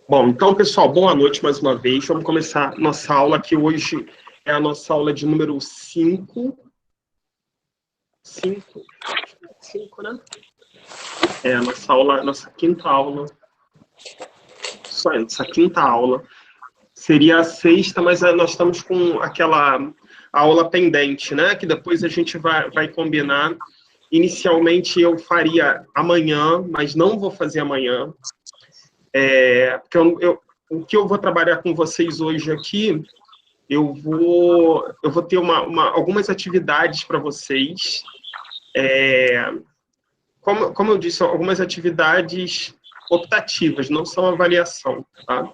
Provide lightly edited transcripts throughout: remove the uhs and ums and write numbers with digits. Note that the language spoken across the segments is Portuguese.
Bom, então, pessoal, boa noite mais uma vez. Vamos começar nossa aula, que hoje é a nossa aula de número 5. 5, né? É a nossa aula, nossa quinta aula. Só essa quinta aula. Seria a sexta, mas nós estamos com aquela aula pendente, né? Que depois a gente vai combinar. Inicialmente eu faria amanhã, mas não vou fazer amanhã. Porque o que eu vou trabalhar com vocês hoje aqui, eu vou ter algumas atividades para vocês. Como eu disse, algumas atividades optativas, não são avaliação, tá?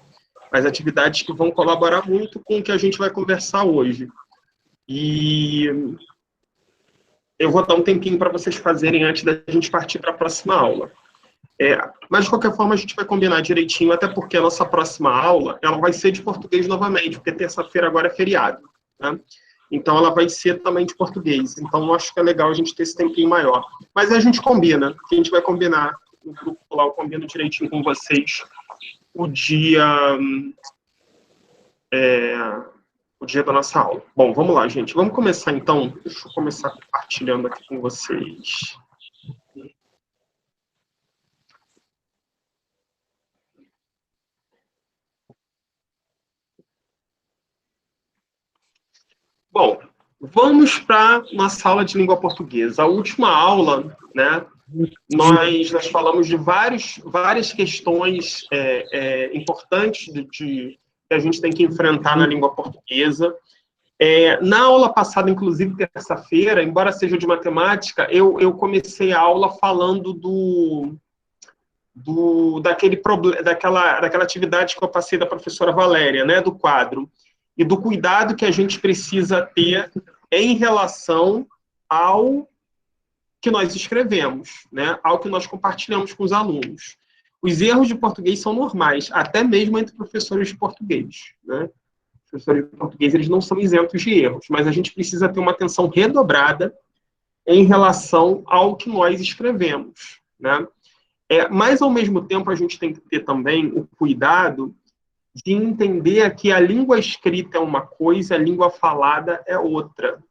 Mas atividades que vão colaborar muito com o que a gente vai conversar hoje. E eu vou dar um tempinho para vocês fazerem antes da gente partir para a próxima aula. Mas, de qualquer forma, a gente vai combinar direitinho, até porque a nossa próxima aula ela vai ser de português novamente, porque terça-feira agora é feriado, né? Então, ela vai ser também de português. Então, eu acho que é legal a gente ter esse tempinho maior. Mas a gente combina, que a gente vai combinar, no grupo lá, eu combino direitinho com vocês o dia da nossa aula. Bom, vamos lá, gente. Vamos começar, então. Deixa eu começar compartilhando aqui com vocês. Bom, vamos para nossa aula de língua portuguesa. A última aula, né, nós falamos de várias questões importantes que a gente tem que enfrentar na língua portuguesa. Na aula passada, inclusive terça-feira, embora seja de matemática, eu comecei a aula falando daquela atividade que eu passei da professora Valéria, né, do quadro, e do cuidado que a gente precisa ter em relação ao que nós escrevemos, né, ao que nós compartilhamos com os alunos. Os erros de português são normais, até mesmo entre professores de português, né? Professores de português, eles não são isentos de erros, mas a gente precisa ter uma atenção redobrada em relação ao que nós escrevemos, né? Mas, ao mesmo tempo, a gente tem que ter também o cuidado de entender que a língua escrita é uma coisa, a língua falada é outra.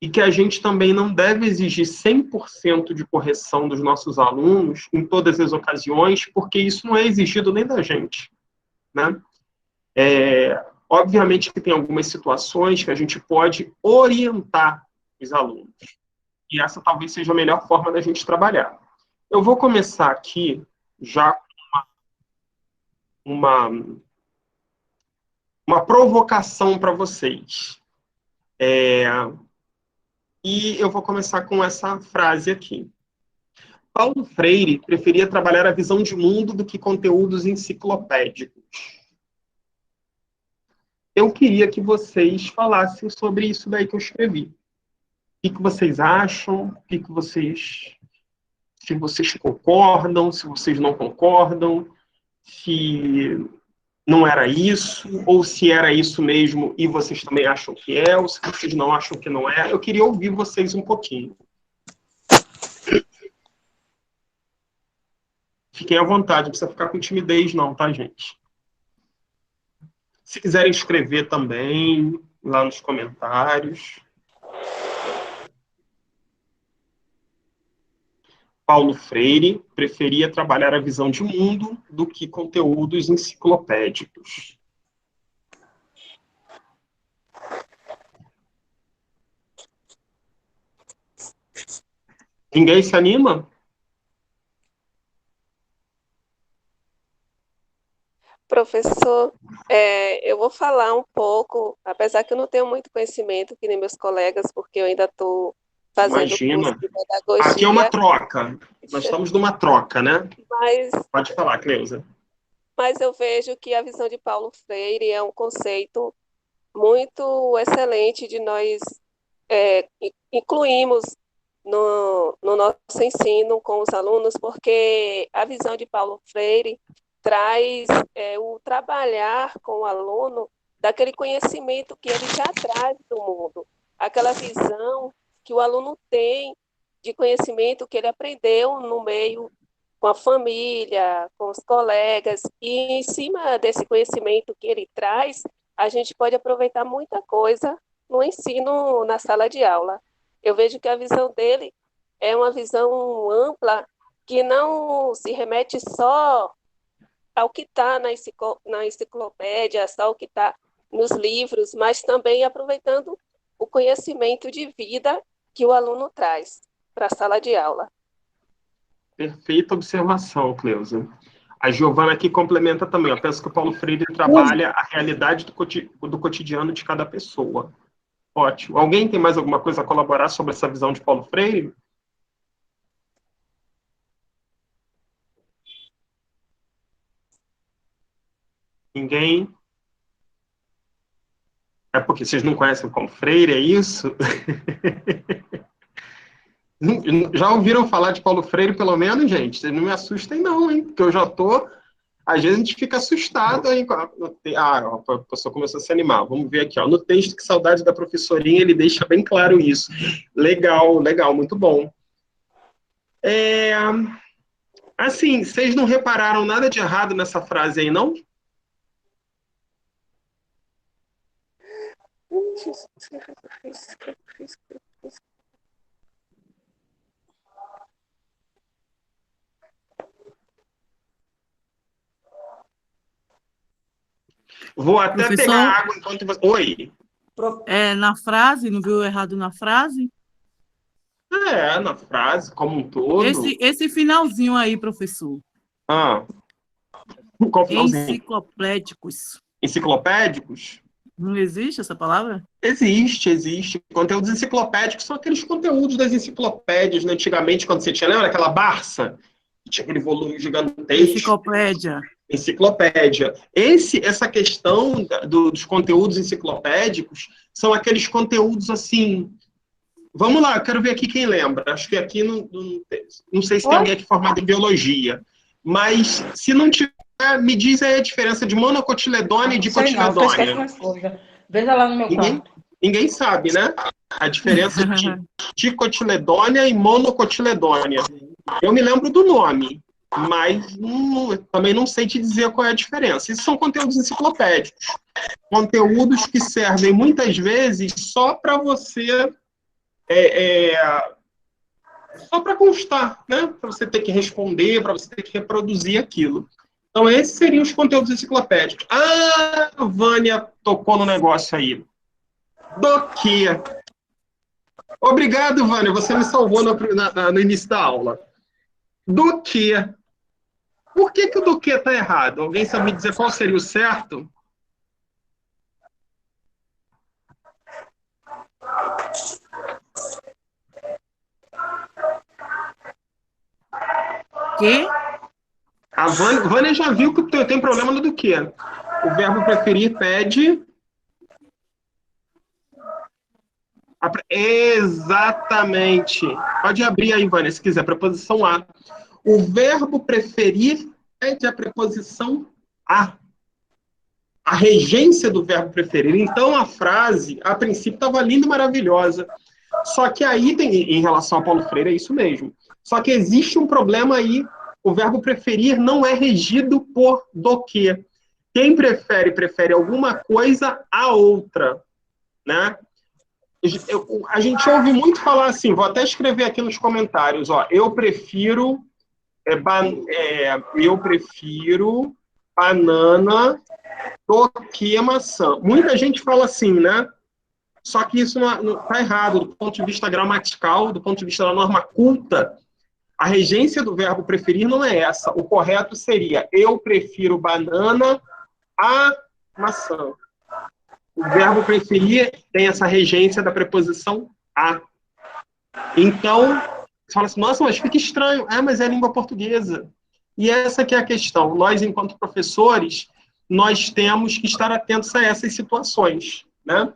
E que a gente também não deve exigir 100% de correção dos nossos alunos em todas as ocasiões, porque isso não é exigido nem da gente, né? Obviamente que tem algumas situações que a gente pode orientar os alunos. E essa talvez seja a melhor forma da gente trabalhar. Eu vou começar aqui já com uma provocação para vocês. E eu vou começar com essa frase aqui. Paulo Freire preferia trabalhar a visão de mundo do que conteúdos enciclopédicos. Eu queria que vocês falassem sobre isso daí que eu escrevi. O que vocês acham? Se vocês concordam, se vocês não concordam, se não era isso, ou se era isso mesmo e vocês também acham que é, ou se vocês não acham que não é. Eu queria ouvir vocês um pouquinho. Fiquem à vontade, não precisa ficar com timidez não, tá, gente? Se quiserem escrever também, lá nos comentários. Paulo Freire preferia trabalhar a visão de mundo do que conteúdos enciclopédicos. Ninguém se anima? Professor, eu vou falar um pouco, apesar que eu não tenho muito conhecimento, que nem meus colegas, porque eu ainda estou fazendo curso de pedagogia. Aqui é uma troca. Nós estamos numa troca, né? Pode falar, Cleusa. Mas eu vejo que a visão de Paulo Freire é um conceito muito excelente de nós incluirmos no nosso ensino com os alunos, porque a visão de Paulo Freire traz o trabalhar com o aluno daquele conhecimento que ele já traz do mundo, aquela visão que o aluno tem de conhecimento que ele aprendeu no meio com a família, com os colegas, e em cima desse conhecimento que ele traz, a gente pode aproveitar muita coisa no ensino na sala de aula. Eu vejo que a visão dele é uma visão ampla, que não se remete só ao que está na enciclopédia, só ao que está nos livros, mas também aproveitando o conhecimento de vida que o aluno traz para a sala de aula. Perfeita observação, Cleusa. A Giovana aqui complementa também. Eu penso que o Paulo Freire trabalha a realidade do cotidiano de cada pessoa. Ótimo. Alguém tem mais alguma coisa a colaborar sobre essa visão de Paulo Freire? Ninguém? É porque vocês não conhecem o Paulo Freire, é isso? Já ouviram falar de Paulo Freire, pelo menos, gente? Vocês não me assustem, não, hein? Porque eu já tô... Às vezes a gente fica assustado aí. A pessoa começou a se animar. Vamos ver aqui, ó. No texto Que Saudade da Professorinha, ele deixa bem claro isso. Legal, legal, muito bom. Assim, vocês não repararam nada de errado nessa frase aí, não? Vou até Professor, pegar água enquanto você... Oi. na frase, não viu errado na frase? Na frase, como um todo. Esse finalzinho aí, professor. Qual finalzinho? Enciclopédicos. Enciclopédicos? Não existe essa palavra? Existe. Conteúdos enciclopédicos são aqueles conteúdos das enciclopédias, né? Antigamente, quando você tinha, lembra aquela Barça? Tinha aquele volume gigantesco. Enciclopédia. Essa questão dos conteúdos enciclopédicos são aqueles conteúdos assim... Vamos lá, eu quero ver aqui quem lembra. Acho que aqui não sei se tem alguém aqui formado em biologia. Mas, se não tiver, me diz aí a diferença de monocotiledônia e dicotiledônia. Veja lá no meu quarto. Ninguém sabe, né? A diferença de dicotiledônia e monocotiledônia. Eu me lembro do nome, mas também não sei te dizer qual é a diferença. Isso são conteúdos enciclopédicos. Conteúdos que servem, muitas vezes, só para você... só para constar, né? Para você ter que responder, para você ter que reproduzir aquilo. Então, esses seriam os conteúdos enciclopédicos. A Vânia tocou no negócio aí. Do que? Obrigado, Vânia, você me salvou no início da aula. Do que? Por que o do que está errado? Alguém sabe me dizer qual seria o certo? Que? A Vânia já viu que tem problema no do que. O verbo preferir pede... Exatamente. Pode abrir aí, Vânia, se quiser, preposição a. O verbo preferir pede a preposição a. A regência do verbo preferir. Então, a frase, a princípio, estava linda e maravilhosa. Só que aí, em relação a Paulo Freire, é isso mesmo. Só que existe um problema aí. O verbo preferir não é regido por do que. Quem prefere alguma coisa a outra, né? A gente ouve muito falar assim, vou até escrever aqui nos comentários, ó, eu prefiro banana do que maçã. Muita gente fala assim, né? Só que isso não tá errado, do ponto de vista gramatical, do ponto de vista da norma culta, a regência do verbo preferir não é essa. O correto seria, eu prefiro banana a maçã. O verbo preferir tem essa regência da preposição a. Então, você fala assim, nossa, mas fica estranho. Mas é a língua portuguesa. E essa que é a questão. Nós, enquanto professores, nós temos que estar atentos a essas situações, né?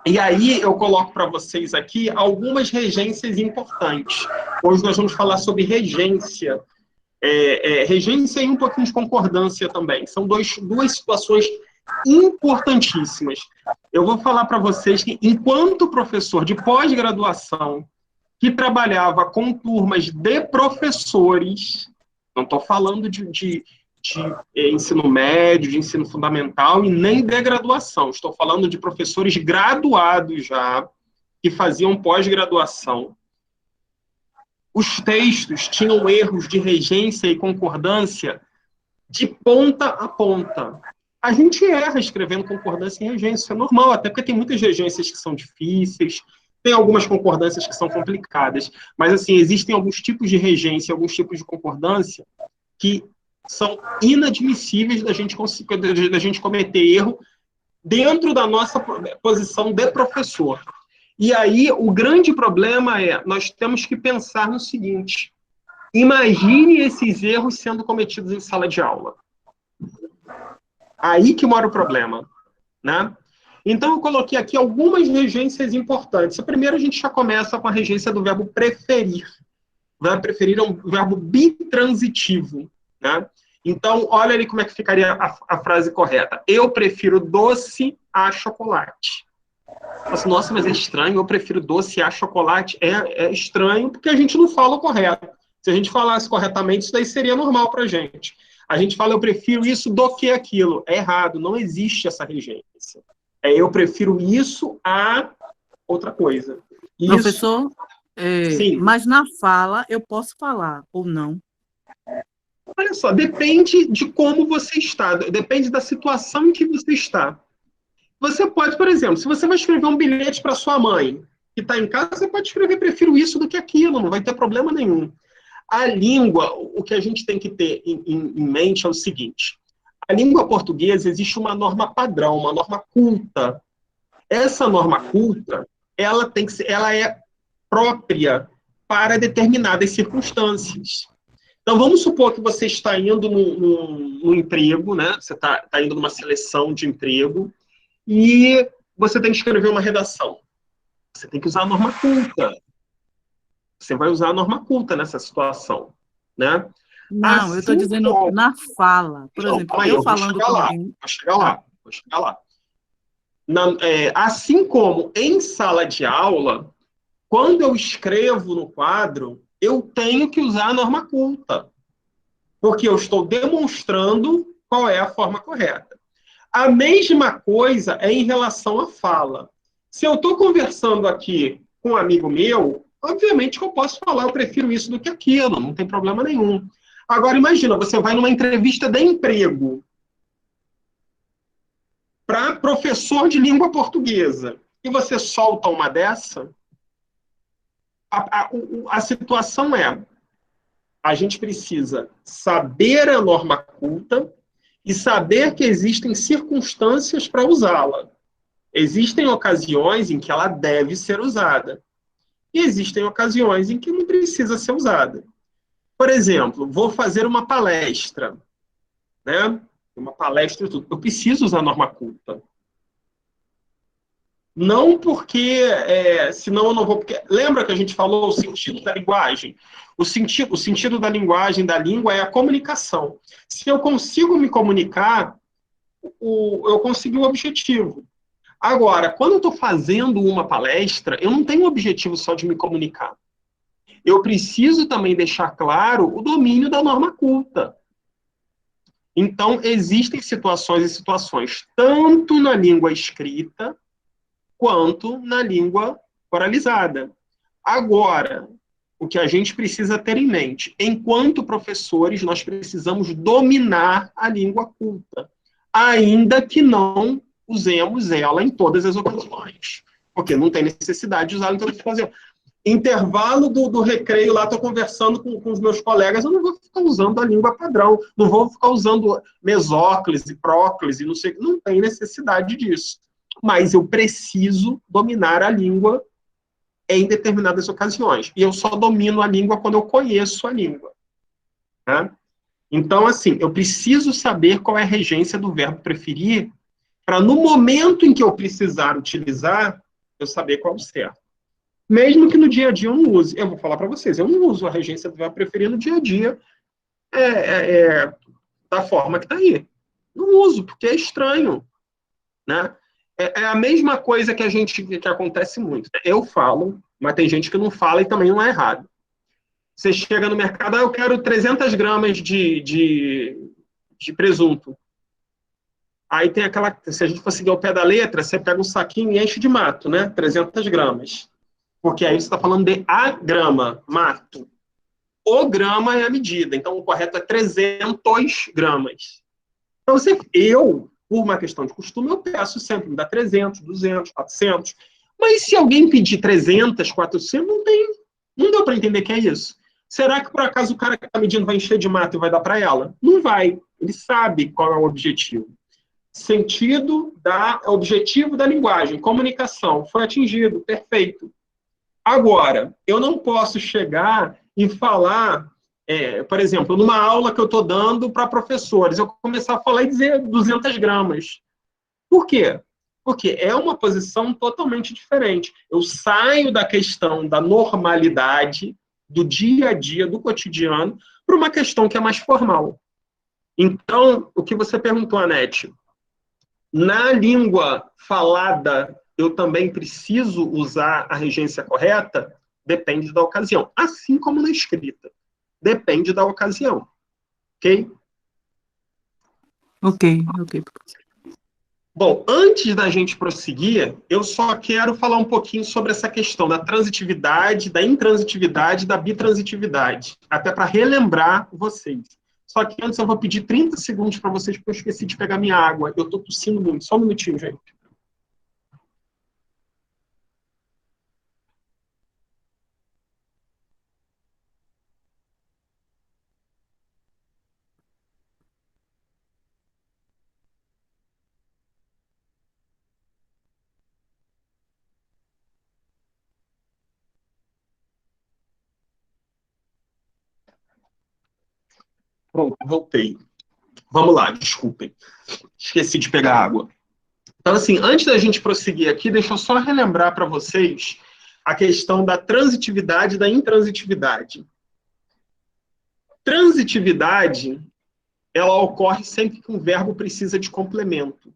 E aí, eu coloco para vocês aqui algumas regências importantes. Hoje nós vamos falar sobre regência. Regência e um pouquinho de concordância também. São duas situações importantíssimas. Eu vou falar para vocês que, enquanto professor de pós-graduação, que trabalhava com turmas de professores, Não estou falando de ensino médio, de ensino fundamental e nem de graduação. Estou falando de professores graduados já, que faziam pós-graduação. Os textos tinham erros de regência e concordância de ponta a ponta. A gente erra escrevendo concordância e regência, é normal, até porque tem muitas regências que são difíceis, tem algumas concordâncias que são complicadas, mas, assim, existem alguns tipos de regência, alguns tipos de concordância que são inadmissíveis da gente cometer erro dentro da nossa posição de professor. E aí, o grande problema nós temos que pensar no seguinte: imagine esses erros sendo cometidos em sala de aula. Aí que mora o problema, né? Então, eu coloquei aqui algumas regências importantes. Primeiro, a gente já começa com a regência do verbo preferir. O verbo preferir é um verbo bitransitivo, né? Então, olha ali como é que ficaria a frase correta. Eu prefiro doce a chocolate. Nossa, mas é estranho, eu prefiro doce a chocolate. É estranho porque a gente não fala o correto. Se a gente falasse corretamente, isso daí seria normal para a gente. A gente fala, eu prefiro isso do que aquilo. É errado, não existe essa regência. Eu prefiro isso a outra coisa. Isso, professor, sim. Mas na fala eu posso falar ou não? Olha só, depende de como você está, depende da situação em que você está. Você pode, por exemplo, se você vai escrever um bilhete para sua mãe, que está em casa, você pode escrever prefiro isso do que aquilo, não vai ter problema nenhum. A língua, o que a gente tem que ter em mente é o seguinte: a língua portuguesa existe uma norma padrão, uma norma culta. Essa norma culta, ela é própria para determinadas circunstâncias. Então, vamos supor que você está indo num emprego, né? Você está indo numa seleção de emprego e você tem que escrever uma redação. Você tem que usar a norma culta. Você vai usar a norma culta nessa situação, né? Não, assim, eu estou dizendo na fala. Por exemplo, eu falando com alguém... Vou chegar lá. Assim como em sala de aula, quando eu escrevo no quadro, eu tenho que usar a norma culta, porque eu estou demonstrando qual é a forma correta. A mesma coisa é em relação à fala. Se eu estou conversando aqui com um amigo meu, obviamente que eu posso falar, eu prefiro isso do que aquilo, não tem problema nenhum. Agora, imagina, você vai numa entrevista de emprego para professor de língua portuguesa e você solta uma dessa, a situação é: a gente precisa saber a norma culta e saber que existem circunstâncias para usá-la. Existem ocasiões em que ela deve ser usada. E existem ocasiões em que não precisa ser usada. Por exemplo, vou fazer uma palestra, né? Uma palestra e tudo. Eu preciso usar a norma culta. Não porque, senão eu não vou... Porque, lembra que a gente falou o sentido da linguagem? O sentido da linguagem, da língua, é a comunicação. Se eu consigo me comunicar, eu consegui o objetivo. Agora, quando eu estou fazendo uma palestra, eu não tenho o objetivo só de me comunicar. Eu preciso também deixar claro o domínio da norma culta. Então, existem situações e situações, tanto na língua escrita, quanto na língua oralizada. Agora, o que a gente precisa ter em mente, enquanto professores, nós precisamos dominar a língua culta, ainda que não usemos ela em todas as ocasiões, porque não tem necessidade de usá-la em todas as ocasiões. Intervalo do recreio lá, estou conversando com os meus colegas, eu não vou ficar usando a língua padrão, não vou ficar usando mesóclise, próclise, não sei, não tem necessidade disso. Mas eu preciso dominar a língua em determinadas ocasiões. E eu só domino a língua quando eu conheço a língua. Né? Então, assim, eu preciso saber qual é a regência do verbo preferir, para no momento em que eu precisar utilizar, eu saber qual é o certo. Mesmo que no dia a dia eu não use. Eu vou falar para vocês, eu não uso a regência do verbo preferir no dia a dia da forma que está aí. Não uso, porque é estranho. Né? É a mesma coisa que acontece muito. Eu falo, mas tem gente que não fala e também não é errado. Você chega no mercado, eu quero 300 gramas de presunto. Aí tem aquela, se a gente for seguir ao pé da letra, você pega um saquinho e enche de mato, né? 300 gramas. Porque aí você está falando de a grama, mato. O grama é a medida, então o correto é 300 gramas. Então, por uma questão de costume, eu peço sempre, me dá 300, 200, 400. Mas se alguém pedir 300, 400, não deu para entender que é isso. Será que, por acaso, o cara que está medindo vai encher de mato e vai dar para ela? Não vai. Ele sabe qual é o objetivo. Objetivo da linguagem, comunicação, foi atingido, perfeito. Agora, eu não posso chegar e falar, por exemplo, numa aula que eu estou dando para professores, eu começar a falar e dizer 200 gramas. Por quê? Porque é uma posição totalmente diferente. Eu saio da questão da normalidade, do dia a dia, do cotidiano, para uma questão que é mais formal. Então, o que você perguntou, Anete, na língua falada, eu também preciso usar a regência correta? Depende da ocasião. Assim como na escrita. Depende da ocasião. Ok? Ok. Bom, antes da gente prosseguir, eu só quero falar um pouquinho sobre essa questão da transitividade, da intransitividade, da bitransitividade, até para relembrar vocês. Só que antes eu vou pedir 30 segundos para vocês, porque eu esqueci de pegar minha água. Eu estou tossindo muito. Só um minutinho, gente. Pronto, voltei. Vamos lá, desculpem. Esqueci de pegar água. Então, assim, antes da gente prosseguir aqui, deixa eu só relembrar para vocês a questão da transitividade e da intransitividade. Transitividade, ela ocorre sempre que um verbo precisa de complemento.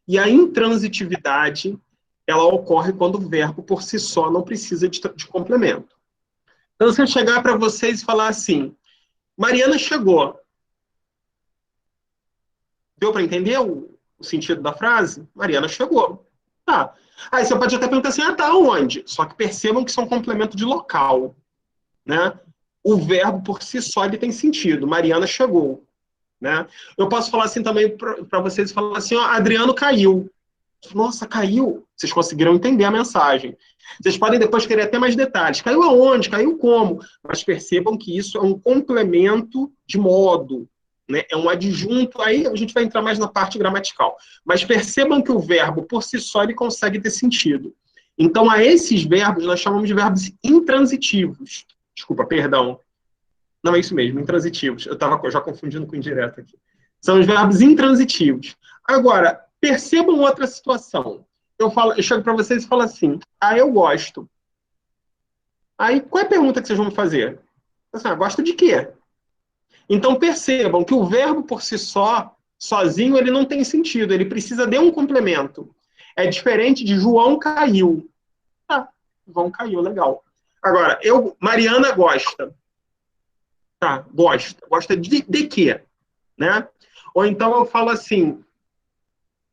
E a intransitividade, ela ocorre quando o verbo, por si só, não precisa de complemento. Então, se eu chegar para vocês e falar assim, Mariana chegou. Deu para entender o sentido da frase? Mariana chegou. Tá. Aí você pode até perguntar assim, tá onde? Só que percebam que isso é um complemento de local. Né? O verbo, por si só, ele tem sentido. Mariana chegou. Né? Eu posso falar assim também para vocês, falar assim, ó, Adriano caiu. Nossa, caiu. Vocês conseguiram entender a mensagem. Vocês podem depois querer até mais detalhes. Caiu aonde? Caiu como? Mas percebam que isso é um complemento de modo. Né? É um adjunto. Aí a gente vai entrar mais na parte gramatical. Mas percebam que o verbo, por si só, ele consegue ter sentido. Então, a esses verbos, nós chamamos de verbos intransitivos. Desculpa, perdão. Não, é isso mesmo, intransitivos. Eu estava já confundindo com indireto aqui. São os verbos intransitivos. Agora, percebam outra situação. Eu chego para vocês e falo assim, eu gosto. Aí, qual é a pergunta que vocês vão fazer? Assim, gosta de quê? Então, percebam que o verbo por si só, sozinho, ele não tem sentido. Ele precisa de um complemento. É diferente de João caiu. João caiu, legal. Agora, Mariana gosta. Tá, gosta. Gosta de quê? Né? Ou então eu falo assim,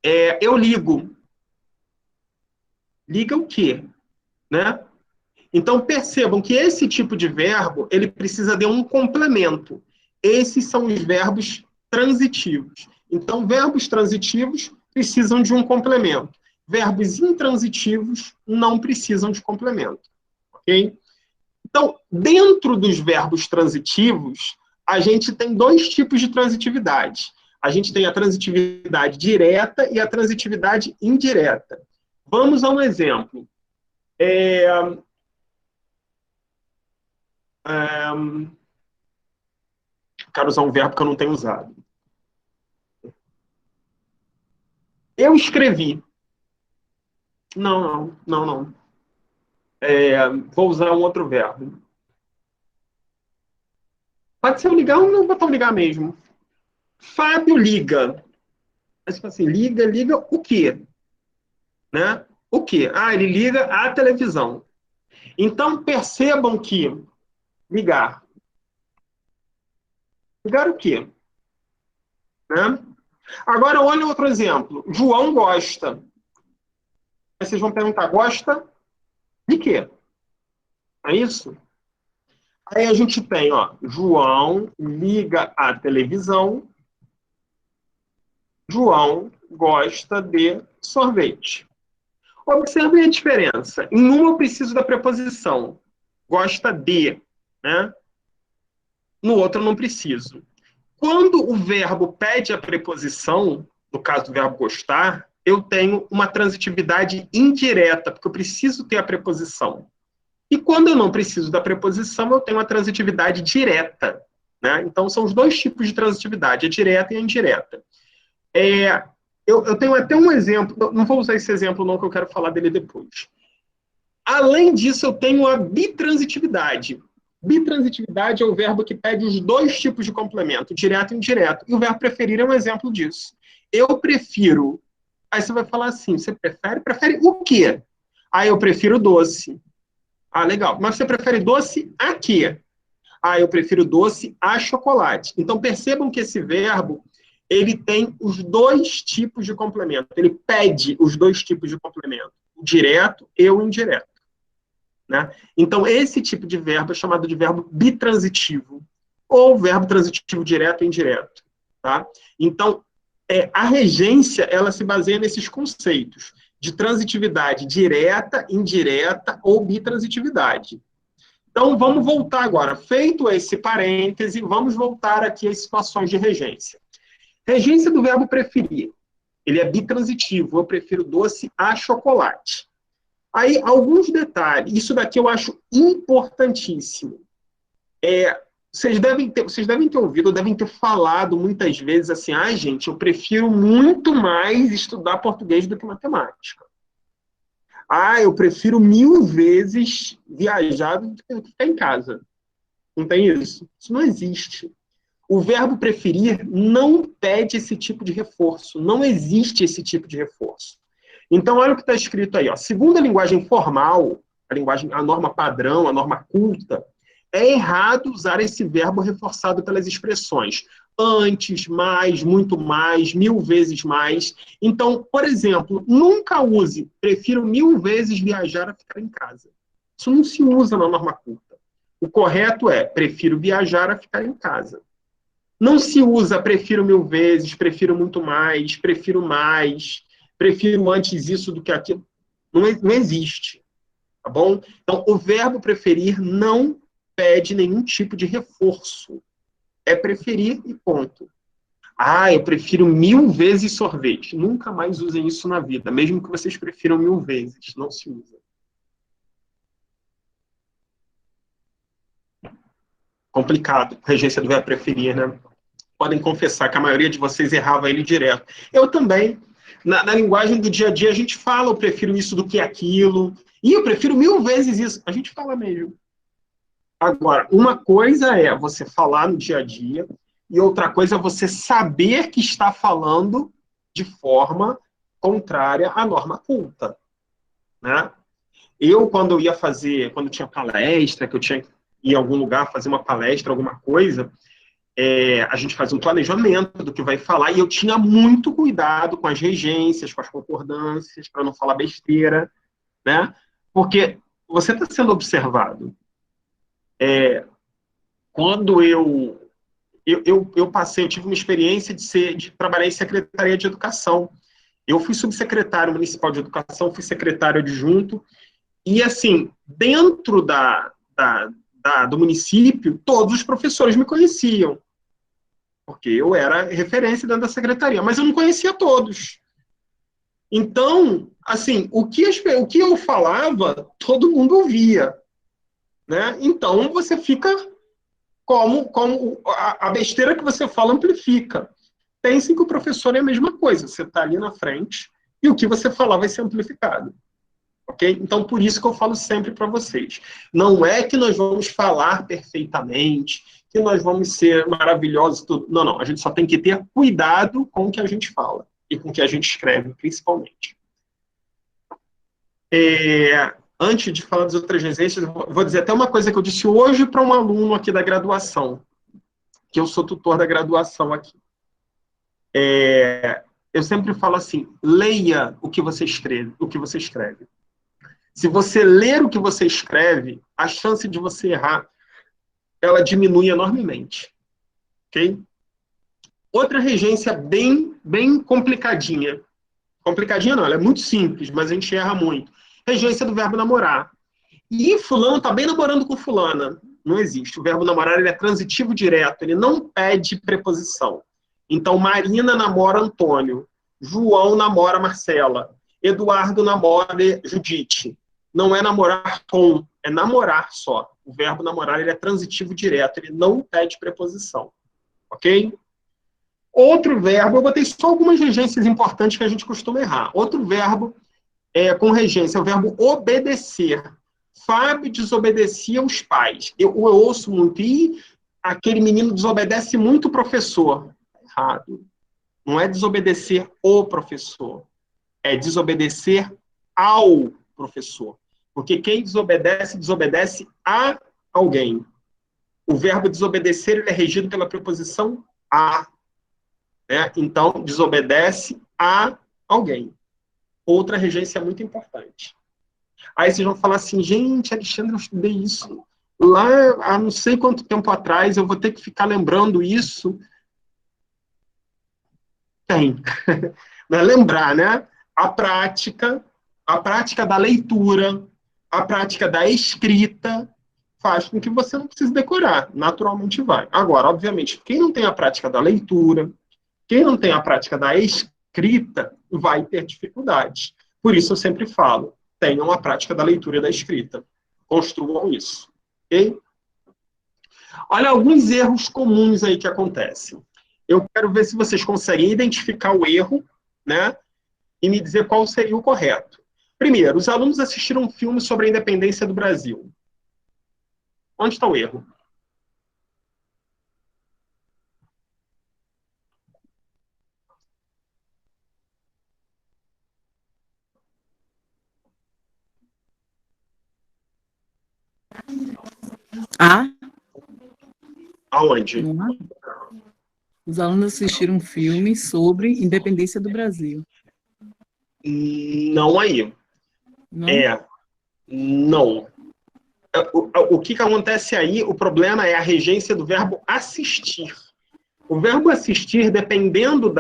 eu ligo. Liga o quê? Né? Então, percebam que esse tipo de verbo, ele precisa de um complemento. Esses são os verbos transitivos. Então, verbos transitivos precisam de um complemento. Verbos intransitivos não precisam de complemento. Ok? Então, dentro dos verbos transitivos, a gente tem dois tipos de transitividade. A gente tem a transitividade direta e a transitividade indireta. Vamos a um exemplo. Quero usar um verbo que eu não tenho usado. Eu escrevi. Não. Vou usar um outro verbo. Pode ser eu ligar ou não botar um ligar mesmo. Fábio liga. Mas, assim, liga o quê? Né? O quê? Ele liga a televisão. Então, percebam que Ligar. Ligar o quê? Né? Agora, olha outro exemplo. João gosta. Aí vocês vão perguntar, gosta de quê? É isso? Aí a gente tem, ó, João liga a televisão. João gosta de sorvete. Observem a diferença. Em um eu preciso da preposição. Gosta de, né? No outro eu não preciso. Quando o verbo pede a preposição, no caso do verbo gostar, eu tenho uma transitividade indireta, porque eu preciso ter a preposição. E quando eu não preciso da preposição, eu tenho a transitividade direta, né? Então, são os dois tipos de transitividade, a direta e a indireta. Eu tenho até um exemplo, não vou usar esse exemplo não, que eu quero falar dele depois. Além disso, eu tenho a bitransitividade. Bitransitividade é o verbo que pede os dois tipos de complemento, direto e indireto. E o verbo preferir é um exemplo disso. Eu prefiro... Aí você vai falar assim, você prefere? Prefere o quê? Ah, eu prefiro doce. Ah, legal. Mas você prefere doce a quê? Ah, eu prefiro doce a chocolate. Então, percebam que esse verbo, ele tem os dois tipos de complemento. Ele pede os dois tipos de complemento, o direto e o indireto. Né? Então, esse tipo de verbo é chamado de verbo bitransitivo, ou verbo transitivo direto e indireto. Tá? Então, a regência, ela se baseia nesses conceitos de transitividade direta, indireta ou bitransitividade. Então, vamos voltar agora. Feito esse parêntese, vamos voltar aqui às situações de regência. Regência do verbo preferir. Ele é bitransitivo. Eu prefiro doce a chocolate. Aí, alguns detalhes. Isso daqui eu acho importantíssimo. Vocês devem ter ouvido, devem ter falado muitas vezes assim, gente, eu prefiro muito mais estudar português do que matemática. Eu prefiro 1000 vezes viajar do que ficar em casa. Não tem isso? Isso não existe. O verbo preferir não pede esse tipo de reforço. Não existe esse tipo de reforço. Então, olha o que está escrito aí. Ó. Segundo a linguagem formal, a norma padrão, a norma culta, é errado usar esse verbo reforçado pelas expressões antes, mais, muito mais, 1000 vezes mais. Então, por exemplo, nunca use prefiro 1000 vezes viajar a ficar em casa. Isso não se usa na norma culta. O correto é prefiro viajar a ficar em casa. Não se usa prefiro 1000 vezes, prefiro muito mais, prefiro antes isso do que aquilo. Não existe. Tá bom? Então, o verbo preferir não pede nenhum tipo de reforço. É preferir e ponto. Eu prefiro 1000 vezes sorvete. Nunca mais usem isso na vida, mesmo que vocês prefiram 1000 vezes. Não se usa. Complicado. Regência do verbo preferir, né? Podem confessar que a maioria de vocês errava ele direto. Eu também. Na linguagem do dia a dia, a gente fala, eu prefiro isso do que aquilo. E eu prefiro 1000 vezes isso. A gente fala mesmo. Agora, uma coisa é você falar no dia a dia e outra coisa é você saber que está falando de forma contrária à norma culta. Né? Quando tinha palestra, que eu tinha que ir em algum lugar fazer uma palestra, alguma coisa, a gente fazia um planejamento do que vai falar e eu tinha muito cuidado com as regências, com as concordâncias, para não falar besteira, né? Porque você está sendo observado. Quando eu tive uma experiência de trabalhar em secretaria de educação. Eu fui subsecretário municipal de educação, fui secretário adjunto, e assim, dentro do município, todos os professores me conheciam, porque eu era referência dentro da secretaria, mas eu não conhecia todos. Então, assim, o que eu falava, todo mundo ouvia. Né? Então, você fica como a besteira que você fala amplifica. Pensem que o professor é a mesma coisa. Você está ali na frente e o que você falar vai ser amplificado. Ok? Então, por isso que eu falo sempre para vocês. Não é que nós vamos falar perfeitamente, que nós vamos ser maravilhosos. Tudo. Não. A gente só tem que ter cuidado com o que a gente fala e com o que a gente escreve, principalmente. antes de falar das outras regências, eu vou dizer até uma coisa que eu disse hoje para um aluno aqui da graduação, que eu sou tutor da graduação aqui. Eu sempre falo assim, leia o que você escreve. Se você ler o que você escreve, a chance de você errar, ela diminui enormemente. Ok? Outra regência bem complicadinha. Complicadinha não, ela é muito simples, mas a gente erra muito. Regência do verbo namorar. E fulano está bem namorando com fulana. Não existe. O verbo namorar ele é transitivo direto, ele não pede preposição. Então, Marina namora Antônio. João namora Marcela. Eduardo namora Judite. Não é namorar com, é namorar só. O verbo namorar ele é transitivo direto, ele não pede preposição. Ok? Outro verbo, eu botei só algumas regências importantes que a gente costuma errar. Outro verbo com regência é o verbo obedecer. Fábio desobedecia os pais. Eu ouço muito, e aquele menino desobedece muito o professor. Errado. Não é desobedecer o professor, é desobedecer ao professor. Porque quem desobedece, desobedece a alguém. O verbo desobedecer ele é regido pela preposição a. Né? Então, desobedece a alguém. Outra regência muito importante. Aí vocês vão falar assim, gente, Alexandre, eu estudei isso lá há não sei quanto tempo atrás, eu vou ter que ficar lembrando isso. Tem. Não é lembrar, né? A prática da leitura, a prática da escrita, faz com que você não precise decorar. Naturalmente vai. Agora, obviamente, quem não tem a prática da leitura, quem não tem a prática da escrita, vai ter dificuldades. Por isso eu sempre falo, tenham a prática da leitura e da escrita. Construam isso. Ok? Olha alguns erros comuns aí que acontecem. Eu quero ver se vocês conseguem identificar o erro, né? E me dizer qual seria o correto. Primeiro, os alunos assistiram um filme sobre a independência do Brasil. Onde está o erro? Ah, Aonde? não é? Os alunos assistiram um filme sobre independência do Brasil. Não aí. Não? Não. O que acontece aí, o problema é a regência do verbo assistir. O verbo assistir, dependendo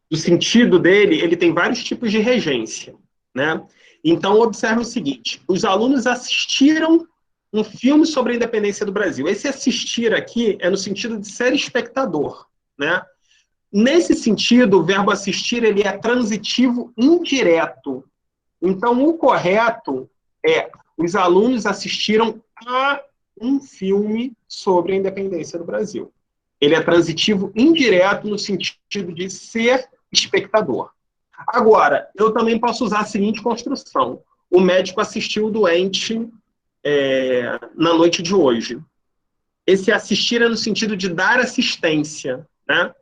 do sentido dele, ele tem vários tipos de regência, né? Então, observe o seguinte, os alunos assistiram um filme sobre a independência do Brasil. Esse assistir aqui é no sentido de ser espectador, né? Nesse sentido, o verbo assistir ele é transitivo indireto. Então, o correto é os alunos assistiram a um filme sobre a independência do Brasil. Ele é transitivo indireto no sentido de ser espectador. Agora, eu também posso usar a seguinte construção. O médico assistiu o doente na noite de hoje. Esse assistir é no sentido de dar assistência, né?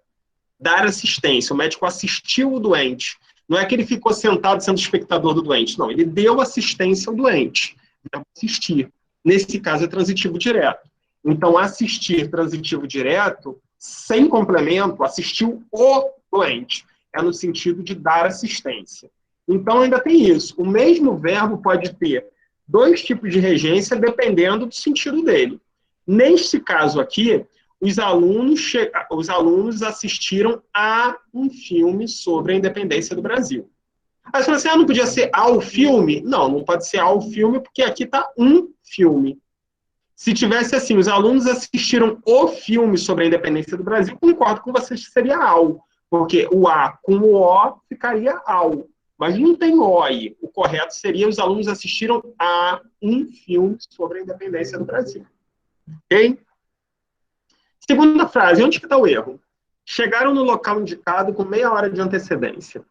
Dar assistência. O médico assistiu o doente. Não é que ele ficou sentado sendo espectador do doente, não. Ele deu assistência ao doente. Assistir. Nesse caso, é transitivo direto. Então, assistir transitivo direto, sem complemento, assistiu o doente. É no sentido de dar assistência. Então, ainda tem isso. O mesmo verbo pode ter dois tipos de regência, dependendo do sentido dele. Neste caso aqui, os alunos assistiram a um filme sobre a independência do Brasil. Aí você fala assim, não podia ser ao filme? Não, não pode ser ao filme, porque aqui está um filme. Se tivesse assim, os alunos assistiram o filme sobre a independência do Brasil, concordo com vocês que seria ao, porque o A com o O ficaria ao. Mas não tem O aí. O correto seria os alunos assistiram a um filme sobre a independência do Brasil. Ok? Segunda frase, onde que está o erro? Chegaram no local indicado com meia hora de antecedência.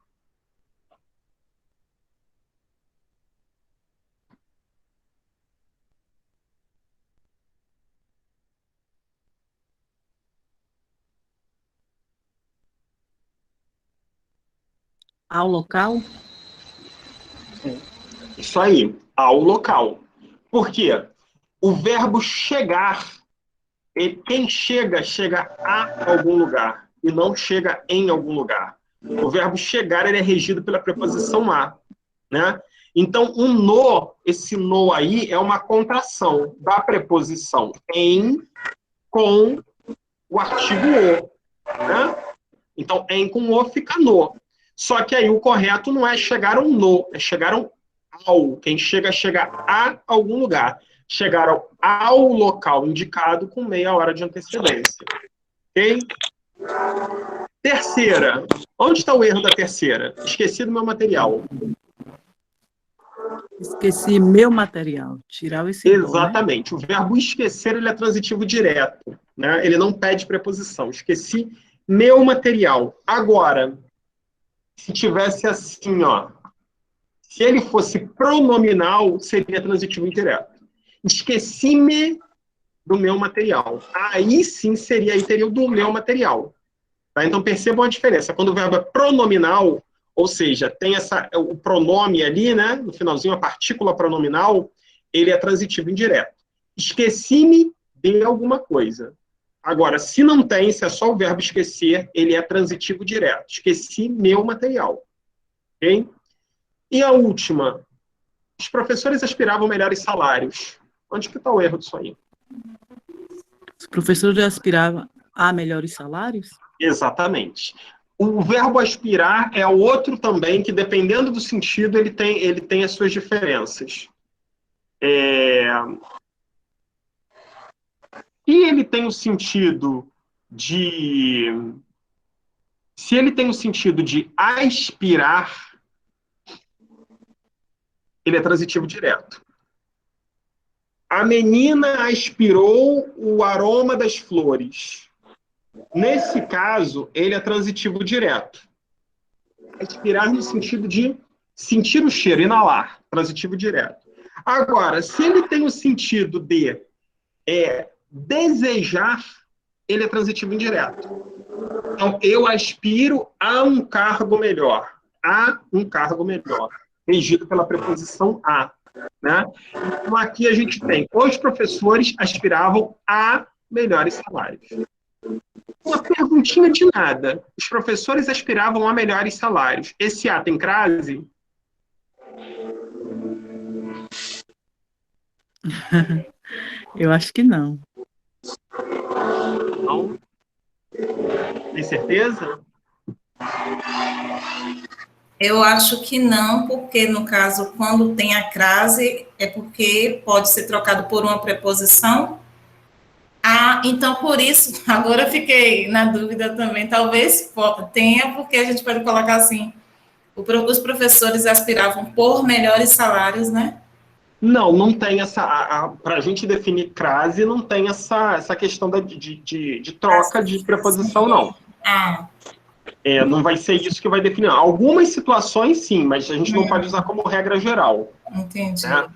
Ao local? Isso aí, ao local. Por quê? O verbo chegar, quem chega, chega a algum lugar e não chega em algum lugar. O verbo chegar, ele é regido pela preposição a, né? Então, o no, esse no aí é uma contração da preposição em com o artigo o, né? Então, em com o fica no. Só que aí o correto não é chegaram no, é chegaram ao. Quem chega, chega a algum lugar. Chegaram ao local indicado com meia hora de antecedência. Ok? Terceira. Onde está o erro da terceira? Esqueci do meu material. Esqueci meu material. Tirar esse dó, né? Exatamente. O verbo esquecer, ele é transitivo direto, né? Ele não pede preposição. Esqueci meu material. Agora, se tivesse assim, ó, se ele fosse pronominal, seria transitivo indireto. Esqueci-me do meu material. Aí sim seria, aí teria o do meu material. Tá? Então percebam a diferença. Quando o verbo é pronominal, ou seja, tem o pronome ali, né, no finalzinho, a partícula pronominal, ele é transitivo indireto. Esqueci-me de alguma coisa. Agora, se não tem, se é só o verbo esquecer, ele é transitivo direto. Esqueci meu material. Ok? E a última, os professores aspiravam melhores salários. Onde que está o erro disso aí? Os professores aspiravam a melhores salários? Exatamente. O verbo aspirar é outro também que, dependendo do sentido, ele tem as suas diferenças. E ele tem o sentido de... Se ele tem o sentido de aspirar, ele é transitivo direto. A menina aspirou o aroma das flores. Nesse caso, ele é transitivo direto. Aspirar no sentido de sentir o cheiro, inalar, transitivo direto. Agora, se ele tem o sentido de desejar, ele é transitivo indireto. Então, eu aspiro a um cargo melhor. A um cargo melhor. Regido pela preposição a. Né? Então, aqui a gente tem, os professores aspiravam a melhores salários. Uma perguntinha de nada. Os professores aspiravam a melhores salários. Esse A tem crase? Eu acho que não. Não? Tem certeza? Eu acho que não, porque, no caso, quando tem a crase, é porque pode ser trocado por uma preposição. Ah, então, por isso, agora eu fiquei na dúvida também. Talvez tenha, porque a gente pode colocar assim, os professores aspiravam por melhores salários, né? Não, não tem essa... Para a gente definir crase, não tem essa questão de troca de preposição, não. Ah, Não vai ser isso que vai definir. Algumas situações, sim, mas a gente não pode usar como regra geral. entendi. Né?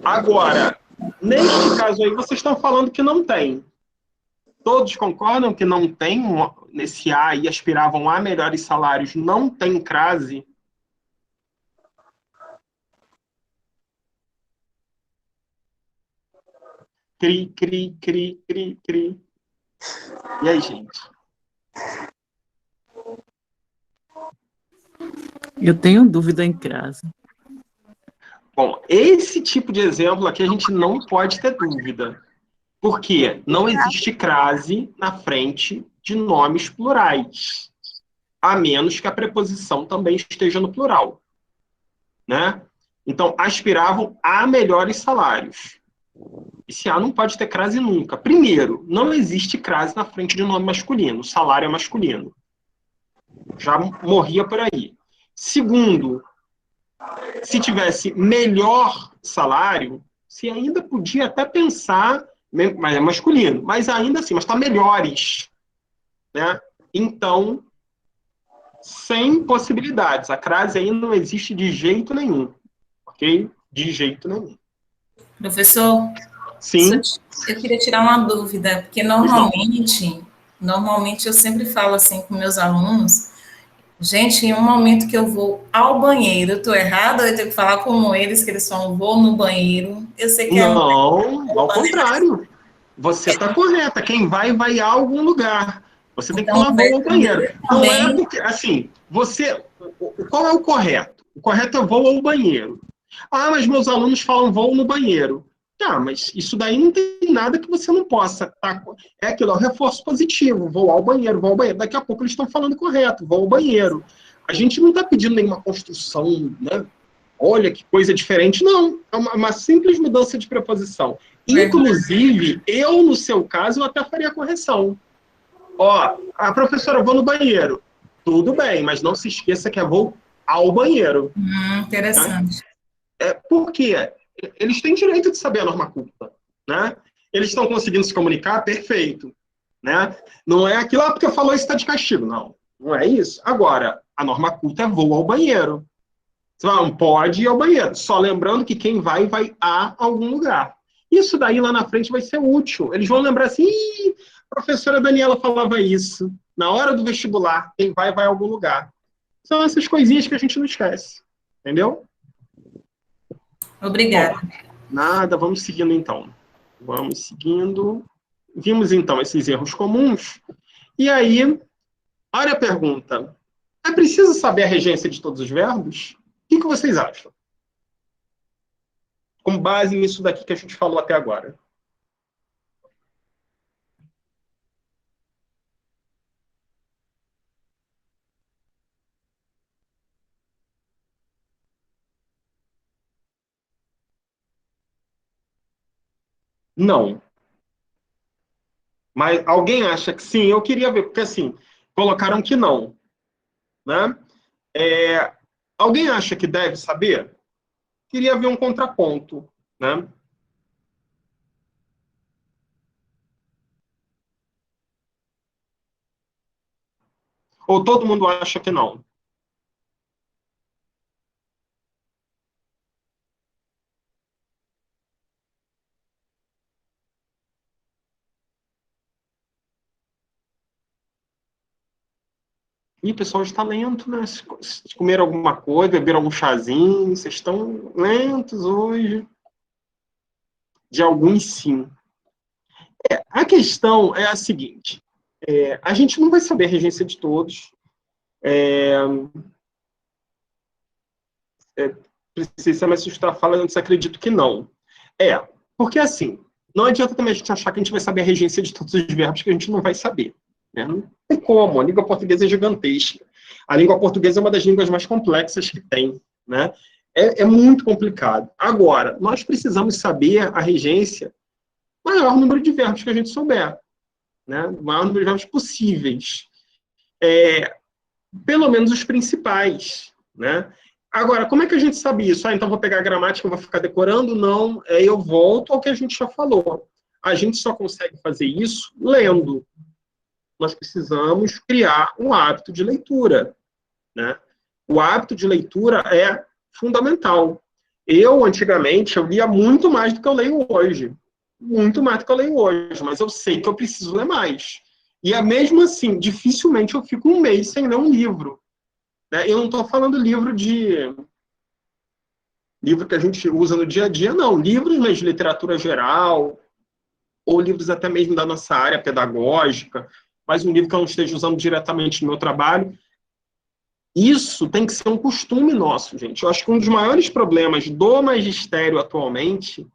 Agora, neste caso aí, vocês estão falando que não tem. Todos concordam que não tem, nesse A e aspiravam a melhores salários, não tem crase? Cri, cri, cri, cri, cri. E aí, gente? Eu tenho dúvida em crase. Bom, esse tipo de exemplo aqui a gente não pode ter dúvida. Porque não existe crase na frente de nomes plurais. A menos que a preposição também esteja no plural. Né? Então, aspiravam a melhores salários. Esse A não pode ter crase nunca. Primeiro, não existe crase na frente de nome masculino. O salário é masculino. Já morria por aí. Segundo, se tivesse melhor salário, se ainda podia até pensar, mas é masculino, mas ainda assim, mas está melhores. Né? Então, sem possibilidades. A crase aí não existe de jeito nenhum. Ok? De jeito nenhum. Professor, Sim. eu queria tirar uma dúvida, porque normalmente eu sempre falo assim com meus alunos, Gente, em um momento que eu vou ao banheiro, eu tô errada? Eu tenho que falar como eles, que eles falam, vou no banheiro. Eu sei que Não, ao contrário. Você está correta. Quem vai, vai a algum lugar. Você tem que então falar vou ao banheiro. Não é também. porque, assim, qual é o correto? O correto é vou ao banheiro. Ah, mas meus alunos falam vou no banheiro. Tá, mas isso daí não tem nada que você não possa. Tá? É aquilo, é o reforço positivo. Vou ao banheiro, vou ao banheiro. Daqui a pouco eles estão falando correto, vou ao banheiro. A gente não está pedindo nenhuma construção, né? Olha que coisa diferente. Não, é uma simples mudança de preposição. Inclusive, eu, no seu caso, eu até faria a correção. Ó, a professora, eu vou no banheiro. Tudo bem, mas não se esqueça que é vou ao banheiro. Interessante. Por quê? Eles têm direito de saber a norma culta, né? Eles estão conseguindo se comunicar, perfeito, né? Não é aquilo, porque falou isso está de castigo. Não, não é isso. Agora, a norma culta é vou ao banheiro. Você não pode ir ao banheiro. Só lembrando que quem vai, vai a algum lugar. Isso daí lá na frente vai ser útil. Eles vão lembrar assim, a professora Daniela falava isso. Na hora do vestibular, quem vai, vai a algum lugar. São essas coisinhas que a gente não esquece. Entendeu? Obrigada. Bom, nada, vamos seguindo então. Vamos seguindo. Vimos então esses erros comuns. E aí, olha a pergunta. É preciso saber a regência de todos os verbos? O que vocês acham? Com base nisso daqui que a gente falou até agora. Não. Mas alguém acha que sim? Eu queria ver, porque assim, colocaram que não. Né? Alguém acha que deve saber? Queria ver um contraponto. Né? Ou todo mundo acha que não? Ih, pessoal está lento, né? Se comer alguma coisa, beber algum chazinho, vocês estão lentos hoje. De alguns, sim. A questão é a seguinte. A gente não vai saber a regência de todos. Precisa, mas você está falando, você acredita que não. Porque assim, não adianta também a gente achar que a gente vai saber a regência de todos os verbos, que a gente não vai saber. Né? Não tem como, a língua portuguesa é gigantesca. A língua portuguesa é uma das línguas mais complexas que tem. Né? É muito complicado. Agora, nós precisamos saber a regência do maior número de verbos que a gente souber. Né? O maior número de verbos possíveis. Pelo menos os principais. Né? Agora, como é que a gente sabe isso? Então vou pegar a gramática, vou ficar decorando? Não, eu volto ao que a gente já falou. A gente só consegue fazer isso lendo. Nós precisamos criar um hábito de leitura. Né? O hábito de leitura é fundamental. Antigamente, eu lia muito mais do que eu leio hoje. Muito mais do que eu leio hoje, mas eu sei que eu preciso ler mais. E mesmo assim, dificilmente eu fico um mês sem ler um livro. Eu não estou falando livro que a gente usa no dia a dia, não. Livros mas de literatura geral, ou livros até mesmo da nossa área pedagógica, mas um livro que eu não esteja usando diretamente no meu trabalho. Isso tem que ser um costume nosso, gente. Eu acho que um dos maiores problemas do magistério atualmente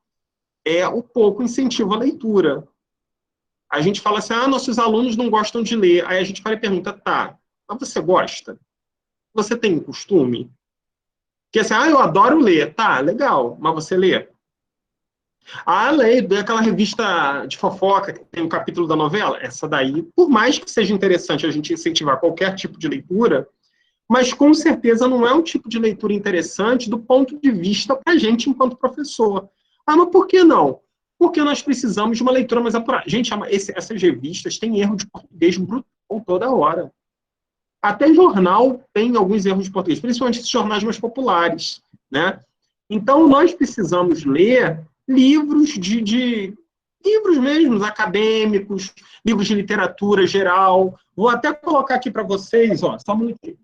é o pouco incentivo à leitura. A gente fala assim, nossos alunos não gostam de ler. Aí a gente para e pergunta, tá, mas você gosta? Você tem costume? Porque assim, eu adoro ler. Tá, legal, mas você lê? Leio aquela revista de fofoca que tem um capítulo da novela. Essa daí, por mais que seja interessante a gente incentivar qualquer tipo de leitura, mas com certeza não é um tipo de leitura interessante do ponto de vista para a gente enquanto professor. Mas por que não? Porque nós precisamos de uma leitura mais apurada. Gente, essas revistas têm erro de português brutal toda hora. Até jornal tem alguns erros de português, principalmente esses jornais mais populares. Né? Então, nós precisamos ler livros livros mesmo, acadêmicos, livros de literatura geral. Vou até colocar aqui para vocês, só um minutinho.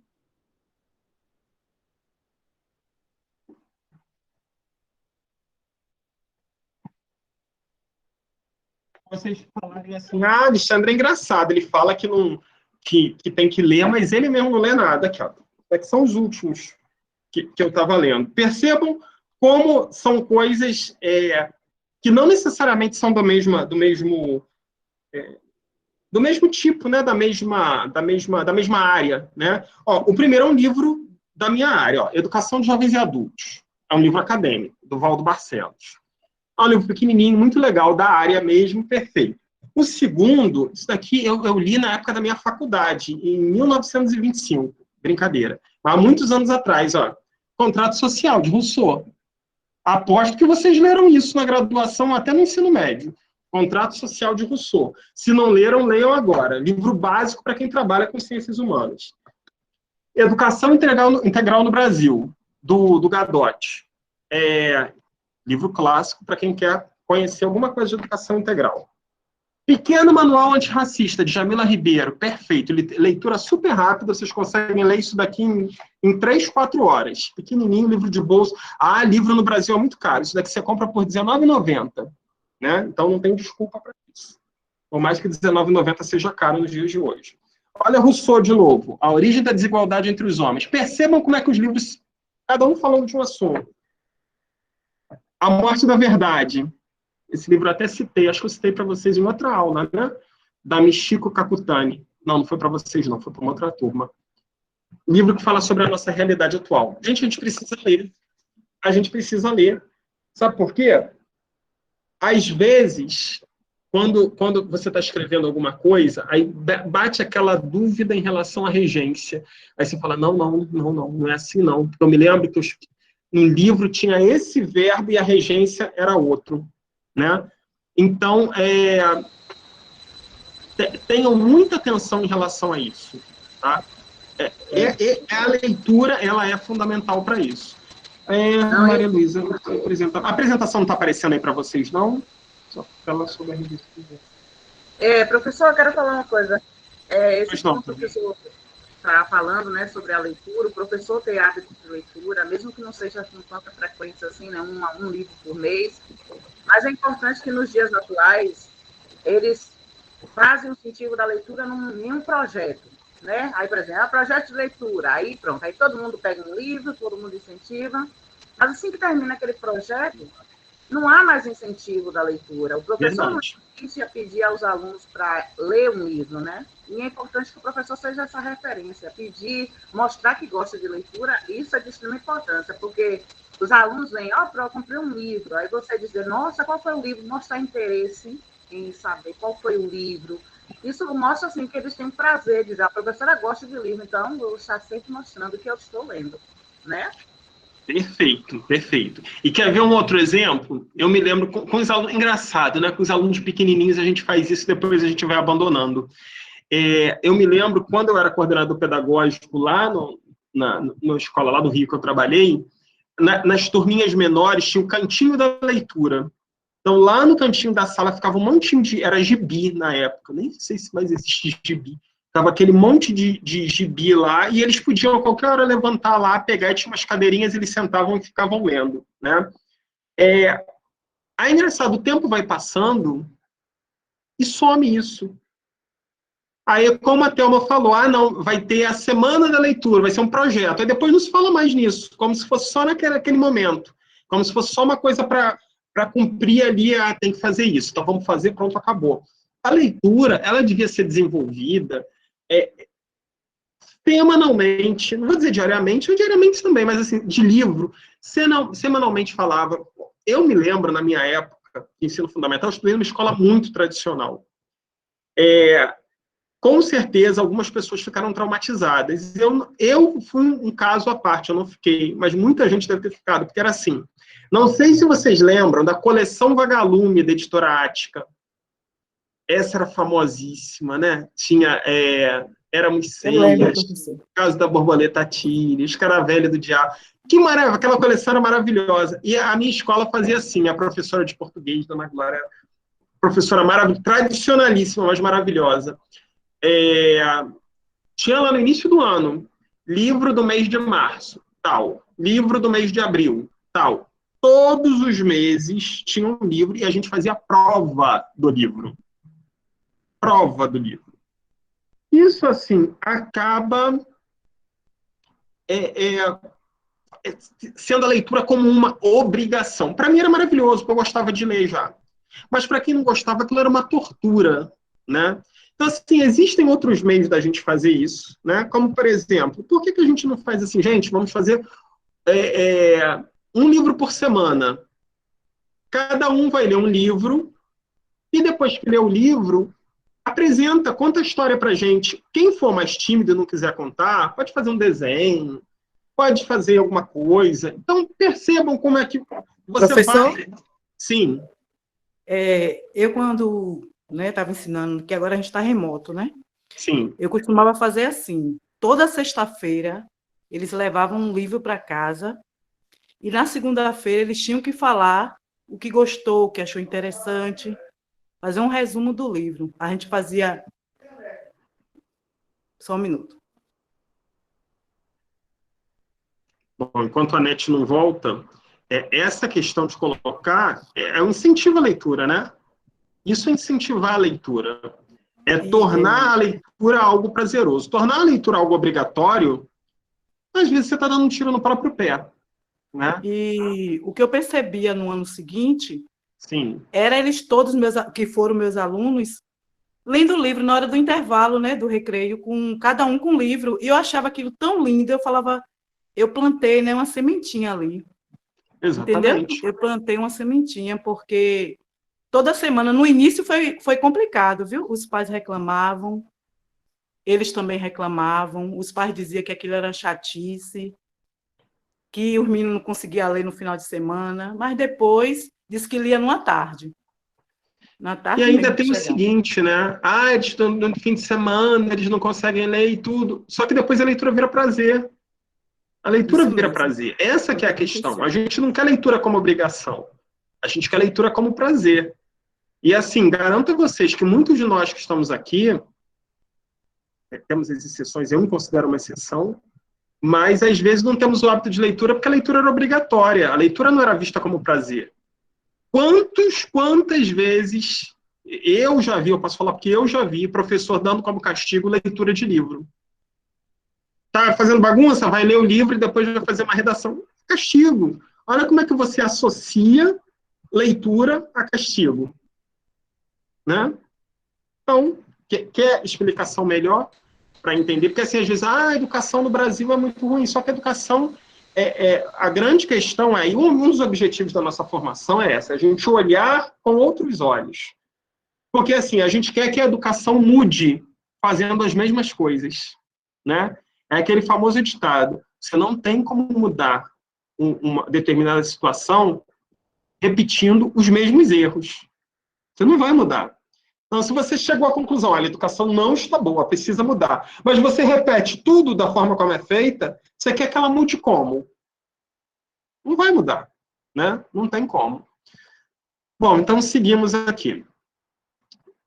vocês falarem assim, Alexandre é engraçado, ele fala que, não, que tem que ler, mas ele mesmo não lê nada. Aqui, ó. Aqui são os últimos que eu estava lendo. Percebam como são coisas que não necessariamente são do mesmo tipo, né? da mesma área. Né? Ó, o primeiro é um livro da minha área, ó, Educação de Jovens e Adultos. É um livro acadêmico, do Valdo Barcelos. É um livro pequenininho, muito legal, da área mesmo, perfeito. O segundo, isso daqui eu li na época da minha faculdade, em 1925, brincadeira, há muitos anos atrás, ó, Contrato Social, de Rousseau. Aposto que vocês leram isso na graduação, até no ensino médio. Contrato Social de Rousseau. Se não leram, leiam agora. Livro básico para quem trabalha com ciências humanas. Educação Integral no Brasil, do Gadotti. Livro clássico para quem quer conhecer alguma coisa de educação integral. Pequeno Manual Antirracista, de Jamila Ribeiro. Perfeito. Leitura super rápida, vocês conseguem ler isso daqui em 3, 4 horas. Pequenininho, livro de bolso. Livro no Brasil é muito caro. Isso daqui você compra por R$19,90. Né? Então não tem desculpa para isso. Por mais que R$19,90 seja caro nos dias de hoje. Olha Rousseau de novo. A Origem da Desigualdade entre os Homens. Percebam como é que os livros, cada um falando de um assunto. A Morte da Verdade. Esse livro eu até citei, acho que eu citei para vocês em outra aula, né? Da Michiko Kakutani. Não foi para vocês, não, foi para uma outra turma. Livro que fala sobre a nossa realidade atual. Gente, a gente precisa ler. A gente precisa ler. Sabe por quê? Às vezes, quando você está escrevendo alguma coisa, aí bate aquela dúvida em relação à regência. Aí você fala, não é assim não. Porque eu me lembro que no livro tinha esse verbo e a regência era outro. Né? Então, tenham muita atenção em relação a isso. Tá? A leitura ela é fundamental para isso. Maria Luísa, a apresentação não está aparecendo aí para vocês, não? Só falar sobre a revista. Professor, eu quero falar uma coisa. Esse ponto que o professor está falando, né, sobre a leitura, o professor ter hábito de leitura, mesmo que não seja com tanta frequência assim, né, um livro por mês, mas é importante que nos dias atuais eles fazem o incentivo da leitura em um projeto, né? Aí, por exemplo, projeto de leitura, aí pronto, aí todo mundo pega um livro, todo mundo incentiva, mas assim que termina aquele projeto, não há mais incentivo da leitura. O professor não ia pedir aos alunos para ler um livro, né? E é importante que o professor seja essa referência, pedir, mostrar que gosta de leitura, isso é de extrema importância, porque os alunos vêm, eu comprei um livro, aí você dizer, nossa, qual foi o livro? Mostrar interesse em saber qual foi o livro. Isso mostra, assim, que eles têm prazer de dizer, a professora gosta de livro, então eu estou sempre mostrando que eu estou lendo, né? Perfeito, perfeito. E quer ver um outro exemplo? Eu me lembro com os alunos, engraçado, né? Com os alunos pequenininhos a gente faz isso, depois a gente vai abandonando. Eu me lembro, quando eu era coordenador pedagógico lá na escola lá do Rio que eu trabalhei, nas turminhas menores tinha o cantinho da leitura. Então, lá no cantinho da sala ficava um montinho era gibi na época, nem sei se mais existe gibi. Ficava aquele monte de gibi lá, e eles podiam a qualquer hora levantar lá, pegar, e tinha umas cadeirinhas, eles sentavam e ficavam lendo, né? Aí, engraçado, o tempo vai passando e some isso. Aí, como a Thelma falou, não, vai ter a semana da leitura, vai ser um projeto. Aí depois não se fala mais nisso, como se fosse só naquele momento. Como se fosse só uma coisa para cumprir ali, tem que fazer isso. Então, vamos fazer, pronto, acabou. A leitura, ela devia ser desenvolvida semanalmente, não vou dizer diariamente, ou diariamente também, mas assim, de livro, semanalmente falava. Eu me lembro, na minha época, ensino fundamental, eu estudei numa escola muito tradicional. Com certeza, algumas pessoas ficaram traumatizadas. Eu fui um caso à parte, eu não fiquei, mas muita gente deve ter ficado, porque era assim. Não sei se vocês lembram da coleção Vagalume, da editora Ática. Essa era famosíssima, né? Tinha Éramos Ceias, Caso da Borboleta Tire, Escaravelho do Diabo. Que maravilha, aquela coleção era maravilhosa. E a minha escola fazia assim, a professora de português, Dona Glória, professora maravilhosa, tradicionalíssima, mas maravilhosa. Tinha lá no início do ano, livro do mês de março, tal. Livro do mês de abril, tal. todos os meses tinha um livro e a gente fazia prova do livro. Prova do livro. Isso, assim, acaba sendo a leitura como uma obrigação. Para mim era maravilhoso, porque eu gostava de ler já. Mas para quem não gostava, aquilo era uma tortura, né? Então, assim, existem outros meios da gente fazer isso, né? Como, por exemplo, por que a gente não faz assim, gente, vamos fazer um livro por semana. Cada um vai ler um livro e depois que lê o livro, apresenta, conta a história pra gente. Quem for mais tímido e não quiser contar, pode fazer um desenho, pode fazer alguma coisa. Então, percebam como é que você Professor? vai... Sim. Eu, quando estava ensinando, que agora a gente está remoto, né? Sim. Eu costumava fazer assim. Toda sexta-feira, eles levavam um livro para casa e na segunda-feira eles tinham que falar o que gostou, o que achou interessante, fazer um resumo do livro. A gente fazia... Só um minuto. Bom, enquanto a NET não volta, essa questão de colocar um incentivo à leitura, né? Isso é incentivar a leitura. Tornar a leitura algo prazeroso. Tornar a leitura algo obrigatório, às vezes você está dando um tiro no próprio pé, né? E o que eu percebia no ano seguinte... Sim. Era eles todos que foram meus alunos lendo o livro na hora do intervalo, né, do recreio, com cada um com um livro. E eu achava aquilo tão lindo, eu falava, eu plantei, né, uma sementinha ali. Exatamente. Entendeu? Eu plantei uma sementinha, porque toda semana, no início foi complicado, viu? Os pais reclamavam, eles também reclamavam, os pais diziam que aquilo era chatice, que os meninos não conseguiam ler no final de semana, mas depois disse que lia numa tarde. Na tarde e ainda mesmo tem o seguinte, né? Eles estão no fim de semana, eles não conseguem ler e tudo. Só que depois a leitura vira prazer. A leitura vira prazer. Essa que é a questão. A gente não quer leitura como obrigação. A gente quer leitura como prazer. E assim, garanto a vocês que muitos de nós que estamos aqui, temos as exceções, eu me considero uma exceção, mas às vezes não temos o hábito de leitura porque a leitura era obrigatória. A leitura não era vista como prazer. Quantas vezes eu já vi, eu posso falar porque eu já vi, professor dando como castigo leitura de livro. Tá fazendo bagunça? Vai ler o livro e depois vai fazer uma redação. Castigo. Olha como é que você associa leitura a castigo. Né? Então, quer explicação melhor para entender? Porque assim, às vezes, a educação no Brasil é muito ruim, só que a educação... a grande questão e um dos objetivos da nossa formação é essa, a gente olhar com outros olhos. Porque, assim, a gente quer que a educação mude fazendo as mesmas coisas, né? É aquele famoso ditado, você não tem como mudar uma determinada situação repetindo os mesmos erros. Você não vai mudar. Então, se você chegou à conclusão, a educação não está boa, precisa mudar, mas você repete tudo da forma como é feita, você quer que ela mude como? Não vai mudar, né? Não tem como. Bom, então seguimos aqui.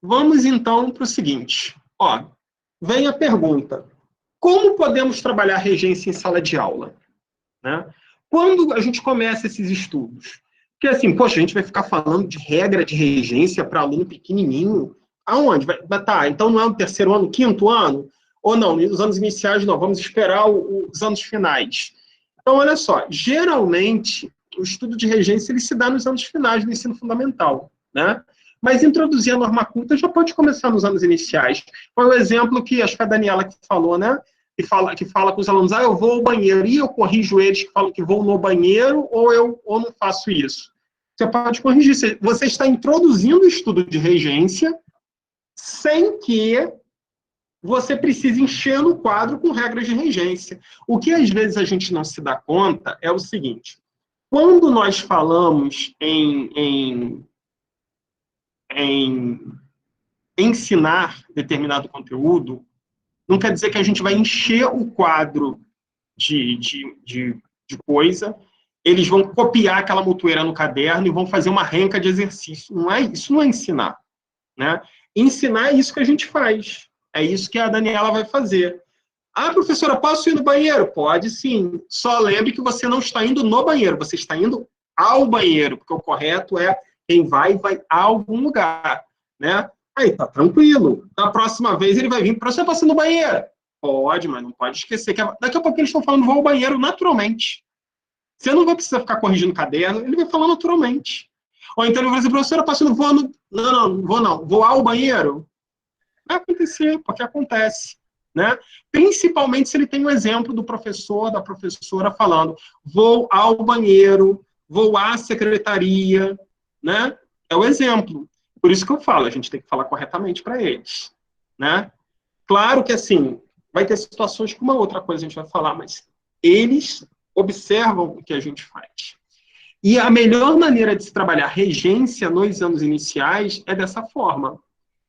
Vamos, então, para o seguinte. Vem a pergunta. Como podemos trabalhar regência em sala de aula? Né? Quando a gente começa esses estudos? Porque, assim, poxa, a gente vai ficar falando de regra de regência para aluno pequenininho? Aonde? Tá, então não é no terceiro ano, quinto ano? Ou não, nos anos iniciais não, vamos esperar os anos finais. Então, olha só, geralmente, o estudo de regência ele se dá nos anos finais do ensino fundamental, né? Mas introduzir a norma culta já pode começar nos anos iniciais. Foi o exemplo que acho que a Daniela que falou, né? Que fala com os alunos, eu vou ao banheiro, e eu corrijo eles que falam que vão no banheiro, ou não faço isso. Você pode corrigir. Você está introduzindo o estudo de regência sem que você precise encher no quadro com regras de regência. O que às vezes a gente não se dá conta é o seguinte, quando nós falamos em ensinar determinado conteúdo, não quer dizer que a gente vai encher o quadro de coisa, eles vão copiar aquela mutueira no caderno e vão fazer uma renca de exercício. Isso não é ensinar. Né? Ensinar é isso que a gente faz. É isso que a Daniela vai fazer. Professora, posso ir no banheiro? Pode sim. Só lembre que você não está indo no banheiro, você está indo ao banheiro, porque o correto é quem vai a algum lugar, né? Aí tá tranquilo. Da próxima vez ele vai vir para você passar no banheiro. Pode, mas não pode esquecer que daqui a pouco eles estão falando vou ao banheiro naturalmente. Você não vai precisar ficar corrigindo o caderno, ele vai falar naturalmente. Ou então ele vai dizer, professora, passando, vou no... Não, vou ao banheiro. Vai acontecer, porque acontece. Né? Principalmente se ele tem um exemplo do professor, da professora falando, vou ao banheiro, vou à secretaria, né? É o exemplo. Por isso que eu falo, a gente tem que falar corretamente para eles, né? Claro que, assim, vai ter situações que uma outra coisa a gente vai falar, mas eles observam o que a gente faz. E a melhor maneira de se trabalhar regência nos anos iniciais é dessa forma.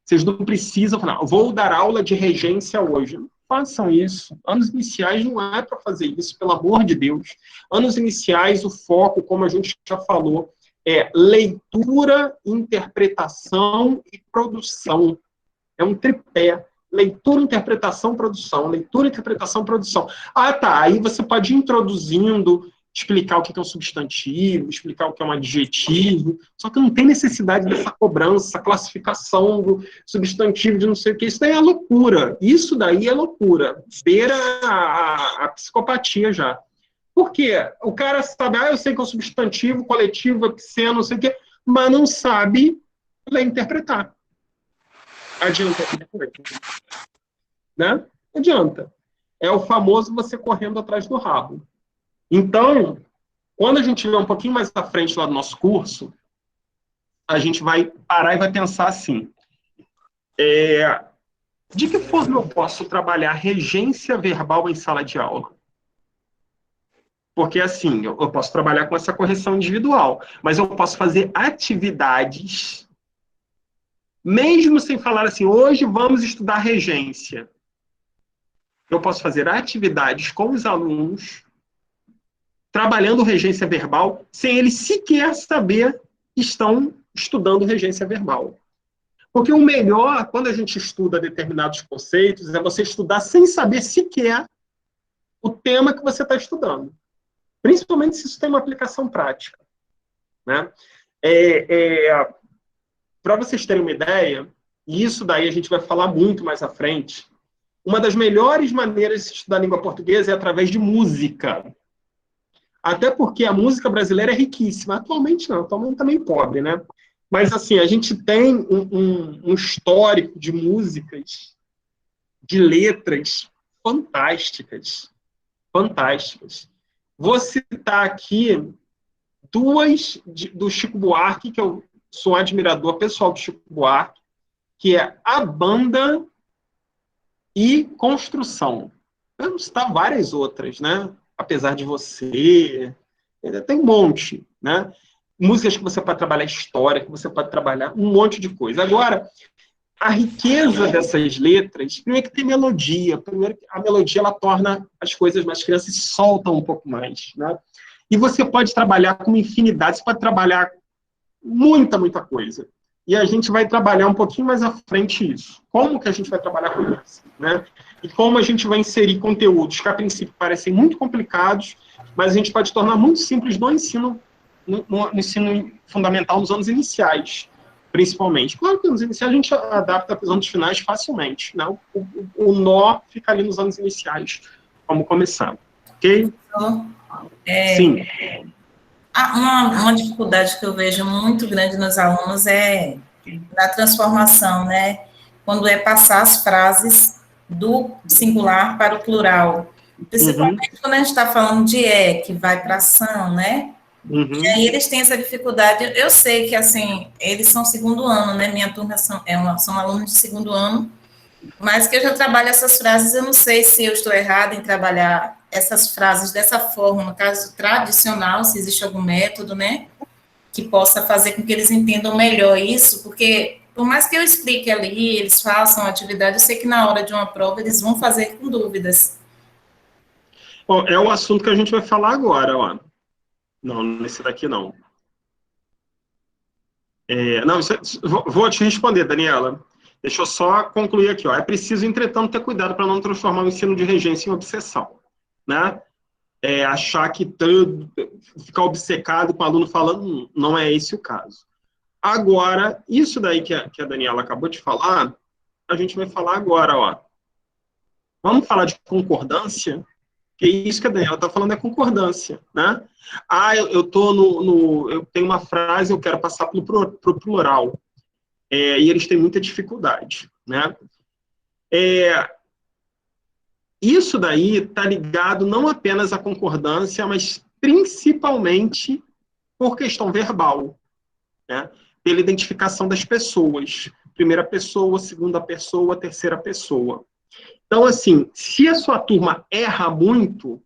Vocês não precisam falar, vou dar aula de regência hoje. Não façam isso. Anos iniciais não é para fazer isso, pelo amor de Deus. Anos iniciais, o foco, como a gente já falou, é leitura, interpretação e produção. É um tripé. Leitura, interpretação, produção. Leitura, interpretação, produção. Ah, tá. Aí você pode ir introduzindo, explicar o que é um substantivo, explicar o que é um adjetivo, só que não tem necessidade dessa cobrança, classificação do substantivo de não sei o que. Isso daí é loucura. Isso daí é loucura. Beira a psicopatia já. Por quê? O cara sabe, eu sei que é um substantivo, coletivo, epiceno, não sei o quê, mas não sabe interpretar. Adianta. Né? Adianta. É o famoso você correndo atrás do rabo. Então, quando a gente estiver um pouquinho mais à frente lá do nosso curso, a gente vai parar e vai pensar assim, de que forma eu posso trabalhar regência verbal em sala de aula? Porque, assim, eu posso trabalhar com essa correção individual, mas eu posso fazer atividades, mesmo sem falar assim, hoje vamos estudar regência. Eu posso fazer atividades com os alunos, trabalhando regência verbal, sem eles sequer saber que estão estudando regência verbal. Porque o melhor, quando a gente estuda determinados conceitos, é você estudar sem saber sequer o tema que você está estudando. Principalmente se isso tem uma aplicação prática. Né? Para vocês terem uma ideia, e isso daí a gente vai falar muito mais à frente, uma das melhores maneiras de estudar a língua portuguesa é através de música. Até porque a música brasileira é riquíssima. Atualmente não, atualmente também pobre, né? Mas, assim, a gente tem um histórico de músicas, de letras fantásticas. Fantásticas. Vou citar aqui duas do Chico Buarque, que eu sou um admirador pessoal do Chico Buarque, que é A Banda e Construção. Eu vou citar várias outras, né? Apesar de Você, tem um monte, né? Músicas que você pode trabalhar história, que você pode trabalhar um monte de coisa. Agora, a riqueza dessas letras, primeiro que tem melodia, primeiro que a melodia ela torna as coisas mais crianças e soltam um pouco mais, né? E você pode trabalhar com infinidade, você pode trabalhar muita coisa. E a gente vai trabalhar um pouquinho mais à frente isso. Como que a gente vai trabalhar com isso, né? E como a gente vai inserir conteúdos que, a princípio, parecem muito complicados, mas a gente pode tornar muito simples no ensino fundamental nos anos iniciais, principalmente. Claro que nos iniciais a gente adapta para os anos finais facilmente, né? O nó fica ali nos anos iniciais, como começar. Ok? Sim. Uma dificuldade que eu vejo muito grande nos alunos é na transformação, né? Quando é passar as frases do singular para o plural. Principalmente quando a gente está falando de que vai para ação, né? E aí eles têm essa dificuldade. Eu sei que, assim, eles são segundo ano, né? Minha turma são alunos de segundo ano, mas que eu já trabalho essas frases, eu não sei se eu estou errada em trabalhar essas frases dessa forma, no caso tradicional, se existe algum método, né, que possa fazer com que eles entendam melhor isso, porque por mais que eu explique ali, eles façam a atividade, eu sei que na hora de uma prova eles vão fazer com dúvidas. Bom, é o assunto que a gente vai falar agora, ó. Não, nesse daqui não. Vou te responder, Daniela. Deixa eu só concluir aqui, ó. É preciso, entretanto, ter cuidado para não transformar o ensino de regência em obsessão, né? achar que ficar obcecado com o aluno falando, não é esse o caso. Agora, isso daí que a Daniela acabou de falar, a gente vai falar agora, ó. Vamos falar de concordância? Que isso que a Daniela está falando é concordância, né? Eu tenho uma frase, eu quero passar para o plural. E eles têm muita dificuldade, né? Isso daí está ligado não apenas à concordância, mas principalmente por questão verbal, né? Pela identificação das pessoas. Primeira pessoa, segunda pessoa, terceira pessoa. Então, assim, se a sua turma erra muito,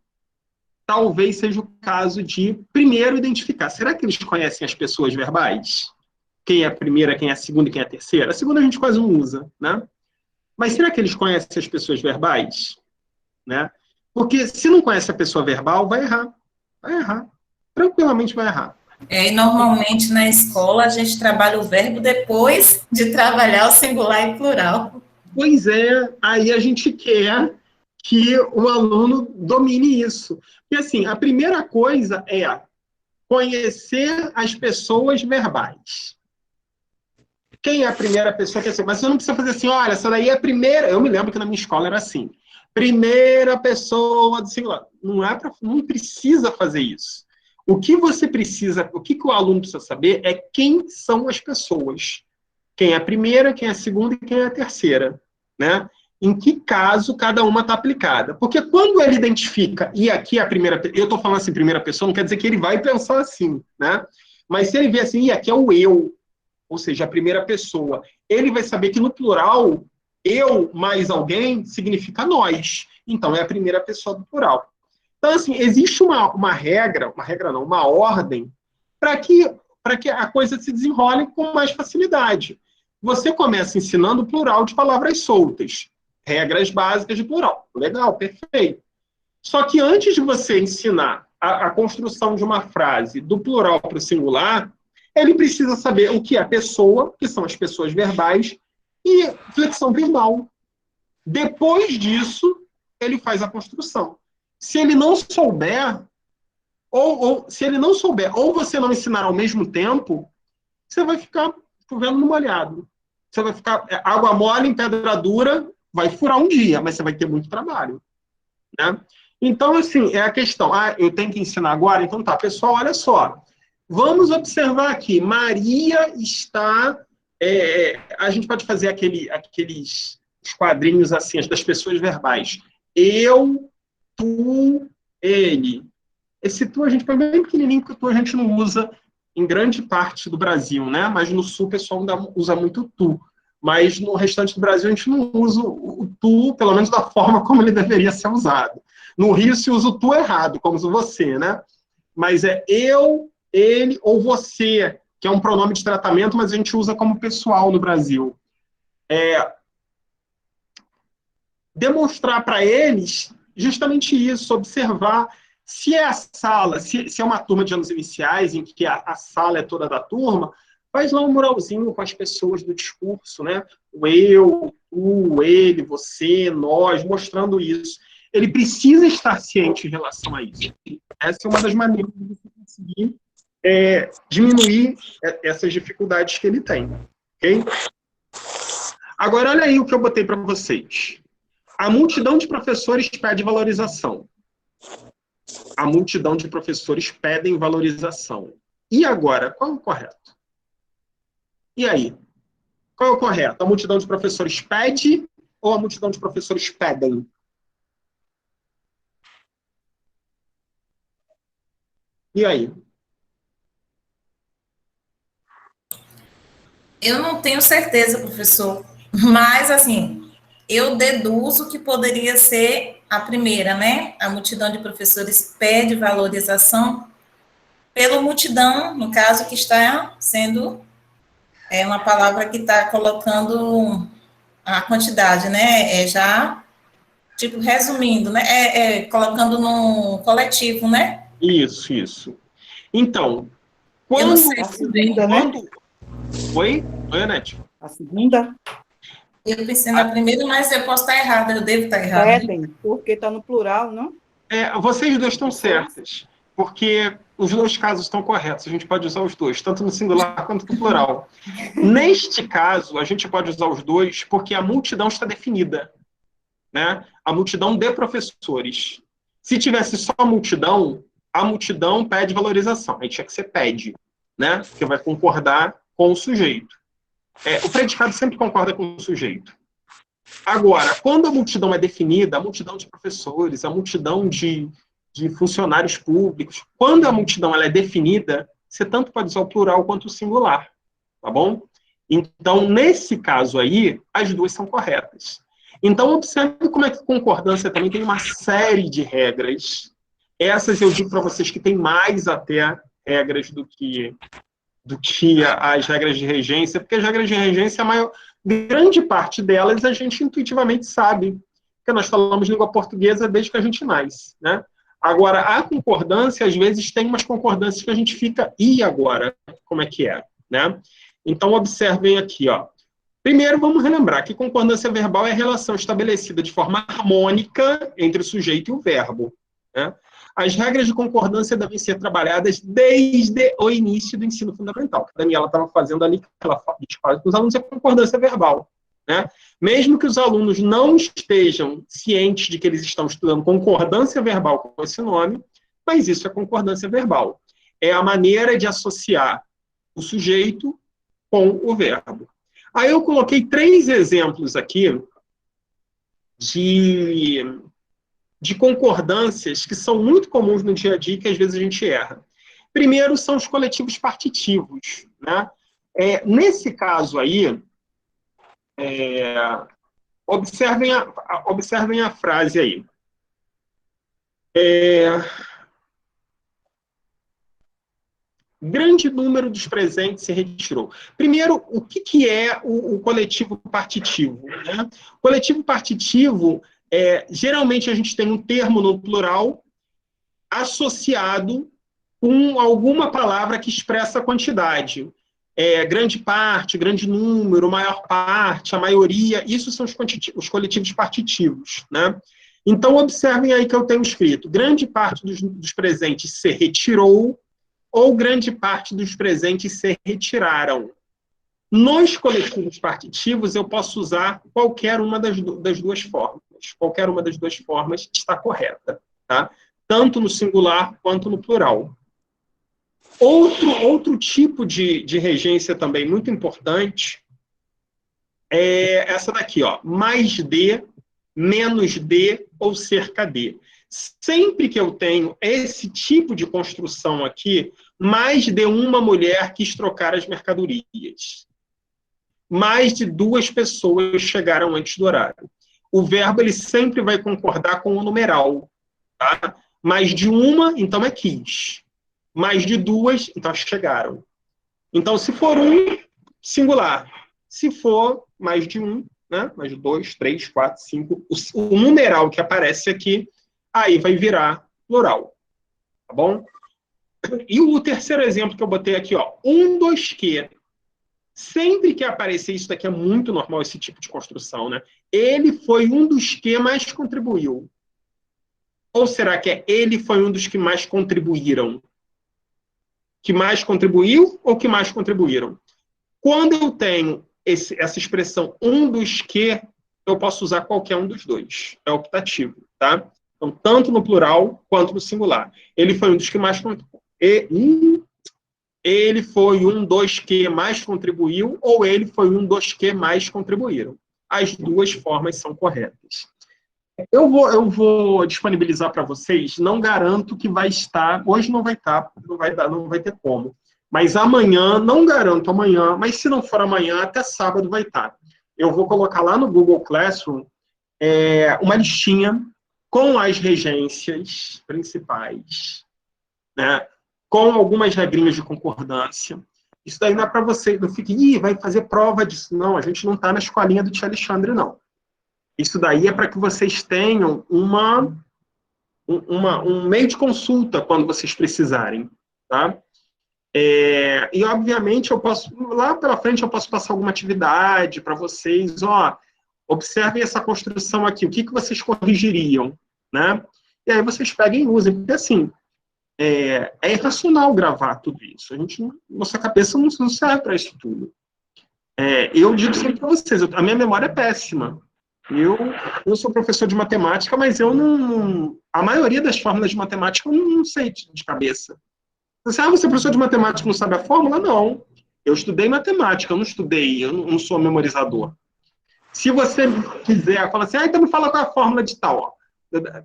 talvez seja o caso de, primeiro, identificar. Será que eles conhecem as pessoas verbais? Quem é a primeira, quem é a segunda e quem é a terceira? A segunda a gente quase não usa, né? Mas será que eles conhecem as pessoas verbais? Né? Porque se não conhece a pessoa verbal, vai errar. Vai errar. Tranquilamente vai errar. E normalmente na escola a gente trabalha o verbo depois de trabalhar o singular e plural. Pois é, aí a gente quer que o aluno domine isso. E assim, a primeira coisa é conhecer as pessoas verbais. Quem é a primeira pessoa que é assim? Mas você não precisa fazer assim, olha, essa daí é a primeira. Eu me lembro que na minha escola era assim. Primeira pessoa do singular. Não precisa fazer isso. O que você precisa, o que o aluno precisa saber é quem são as pessoas. Quem é a primeira, quem é a segunda e quem é a terceira. Né? Em que caso cada uma está aplicada. Porque quando ele identifica, e aqui a primeira, eu estou falando assim, primeira pessoa, não quer dizer que ele vai pensar assim, né? Mas se ele vê assim, e aqui é o eu, ou seja, a primeira pessoa, ele vai saber que no plural, eu mais alguém significa nós. Então, é a primeira pessoa do plural. Então, assim, existe uma regra não, uma ordem para que a coisa se desenrole com mais facilidade. Você começa ensinando o plural de palavras soltas. Regras básicas de plural. Legal, perfeito. Só que antes de você ensinar a construção de uma frase do plural para o singular, ele precisa saber o que é pessoa, que são as pessoas verbais, e flexão verbal. Depois disso, ele faz a construção. Se ele não souber, ou você não ensinar ao mesmo tempo, você vai ficar chovendo no molhado. Você vai ficar água mole em pedra dura, vai furar um dia, mas você vai ter muito trabalho. Né? Então, assim, é a questão. Eu tenho que ensinar agora? Então tá, pessoal, olha só. Vamos observar aqui. Maria está... a gente pode fazer aqueles quadrinhos assim, das pessoas verbais. Eu, tu, ele. Esse tu a gente põe bem pequenininho, porque o tu a gente não usa em grande parte do Brasil, né? Mas no Sul o pessoal ainda usa muito tu. Mas no restante do Brasil a gente não usa o tu, pelo menos da forma como ele deveria ser usado. No Rio se usa o tu errado, como o você, né? Mas é eu, ele ou você, que é um pronome de tratamento, mas a gente usa como pessoal no Brasil. Demonstrar para eles justamente isso, observar se é a sala, se é uma turma de anos iniciais, em que a sala é toda da turma, faz lá um muralzinho com as pessoas do discurso, né? O eu, tu, ele, você, nós, mostrando isso. Ele precisa estar ciente em relação a isso. Essa é uma das maneiras de você conseguir diminuir essas dificuldades que ele tem. Ok? Agora, olha aí o que eu botei para vocês. A multidão de professores pede valorização. A multidão de professores pedem valorização. E agora, qual é o correto? E aí? Qual é o correto? A multidão de professores pede ou a multidão de professores pedem? E aí? Eu não tenho certeza, professor, mas, assim, eu deduzo que poderia ser a primeira, né? A multidão de professores pede valorização pela multidão, no caso, que está sendo uma palavra que está colocando a quantidade, né? Já, tipo, resumindo, né? Colocando no coletivo, né? Isso. Então, quando... Eu não sei a segunda, né? Oi, Anete? A segunda? Eu pensei na primeira, mas eu posso estar errada, eu devo estar errada. Pedem, porque está no plural, não? Vocês dois estão certas, porque os dois casos estão corretos, a gente pode usar os dois, tanto no singular quanto no plural. Neste caso, a gente pode usar os dois porque a multidão está definida, né? A multidão de professores. Se tivesse só a multidão pede valorização, aí tinha que ser pede, né? Porque vai concordar com o sujeito. O predicado sempre concorda com o sujeito. Agora, quando a multidão é definida, a multidão de professores, a multidão de funcionários públicos, quando a multidão ela é definida, você tanto pode usar o plural quanto o singular, tá bom? Então, nesse caso aí, as duas são corretas. Então, observe como é que concordância também tem uma série de regras. Essas eu digo para vocês que tem mais até regras do que as regras de regência, porque as regras de regência, grande parte delas a gente intuitivamente sabe, porque nós falamos língua portuguesa desde que a gente nasce, né? Agora, a concordância, às vezes, tem umas concordâncias que a gente fica, e agora? Como é que é? Né? Então, observem aqui, ó. Primeiro, vamos relembrar que concordância verbal é a relação estabelecida de forma harmônica entre o sujeito e o verbo, né? As regras de concordância devem ser trabalhadas desde o início do ensino fundamental. A Daniela estava fazendo ali, que ela fala com os alunos, é concordância verbal, né? Mesmo que os alunos não estejam cientes de que eles estão estudando concordância verbal com esse nome, mas isso é concordância verbal. É a maneira de associar o sujeito com o verbo. Aí eu coloquei 3 exemplos aqui de concordâncias que são muito comuns no dia a dia e que às vezes a gente erra. Primeiro são os coletivos partitivos, né? Nesse caso aí, observem a frase aí. Grande número dos presentes se retirou. Primeiro, o que é o coletivo partitivo, né? O coletivo partitivo, geralmente a gente tem um termo no plural associado com alguma palavra que expressa a quantidade. Grande parte, grande número, maior parte, a maioria, isso são os coletivos partitivos, né? Então, observem aí que eu tenho escrito, grande parte dos presentes se retirou, ou grande parte dos presentes se retiraram. Nos coletivos partitivos, eu posso usar qualquer uma das duas formas. Qualquer uma das duas formas está correta, tá? Tanto no singular quanto no plural. Outro tipo de regência também muito importante é essa daqui, ó, mais de, menos de ou cerca de. Sempre que eu tenho esse tipo de construção aqui, mais de uma mulher quis trocar as mercadorias. Mais de 2 pessoas chegaram antes do horário. O verbo ele sempre vai concordar com o numeral. Tá? Mais de uma, então é quis. Mais de 2, então chegaram. Então, se for um, singular. Se for mais de um, né? Mais de 2, 3, 4, 5, o numeral que aparece aqui, aí vai virar plural, tá bom? E o terceiro exemplo que eu botei aqui, ó, um dos que. Sempre que aparecer, isso daqui é muito normal, esse tipo de construção, né? Ele foi um dos que mais contribuiu. Ou será que ele foi um dos que mais contribuíram? Que mais contribuiu ou que mais contribuíram? Quando eu tenho essa expressão um dos que, eu posso usar qualquer um dos dois. É optativo, tá? Então, tanto no plural quanto no singular. Ele foi um dos que mais ele foi um dos que mais contribuiu ou ele foi um dos que mais contribuíram. As duas formas são corretas. Eu vou disponibilizar para vocês, não garanto que vai estar, hoje não vai estar, não vai ter como. Mas amanhã, não garanto amanhã, mas se não for amanhã, até sábado vai estar. Eu vou colocar lá no Google Classroom uma listinha com as regências principais, né? Com algumas regrinhas de concordância. Isso daí não é para você, não fique, vai fazer prova disso. Não, a gente não está na escolinha do Tia Alexandre, não. Isso daí é para que vocês tenham um meio de consulta quando vocês precisarem, tá? E, obviamente, eu posso, lá pela frente, eu posso passar alguma atividade para vocês, ó, observem essa construção aqui, o que vocês corrigiriam, né? e aí vocês peguem e usem, porque assim, é irracional gravar tudo isso. Nossa cabeça não serve para isso tudo. Eu digo sempre para vocês, a minha memória é péssima. Eu sou professor de matemática, mas eu não a maioria das fórmulas de matemática eu não sei de cabeça. Você é professor de matemática e não sabe a fórmula? Não. Eu estudei matemática, eu não sou memorizador. Se você quiser, fala assim, então me fala qual é a fórmula de tal. Ó.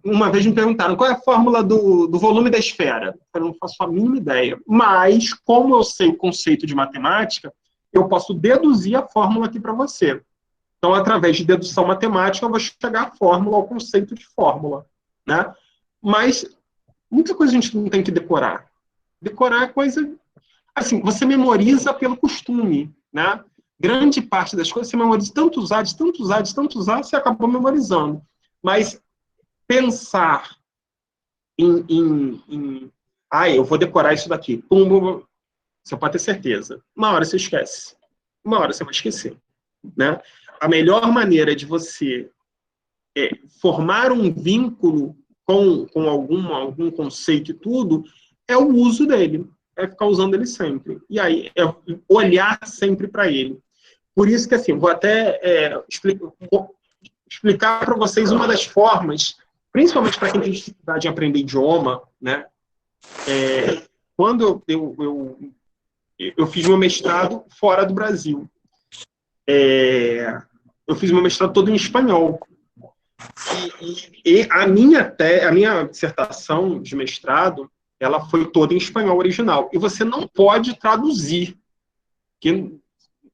Uma vez me perguntaram qual é a fórmula do volume da esfera. Eu não faço a mínima ideia. Mas, como eu sei o conceito de matemática, eu posso deduzir a fórmula aqui para você. Então, através de dedução matemática, eu vou chegar à fórmula, ao conceito de fórmula. Né? Mas, muita coisa a gente não tem que decorar. Decorar é coisa... Assim, você memoriza pelo costume, né? Grande parte das coisas você memoriza tanto usar, você acabou memorizando. Mas pensar eu vou decorar isso daqui. Você pode ter certeza. Uma hora você esquece. Uma hora você vai esquecer. Né? A melhor maneira de você formar um vínculo com algum conceito e tudo é o uso dele. É ficar usando ele sempre. E aí, é olhar sempre para ele. Por isso que, assim, vou até explicar para vocês uma das formas, principalmente para quem tem dificuldade em aprender idioma, né? Quando eu fiz meu mestrado fora do Brasil. Eu fiz meu mestrado todo em espanhol. E a minha dissertação de mestrado, ela foi toda em espanhol original. E você não pode traduzir. Que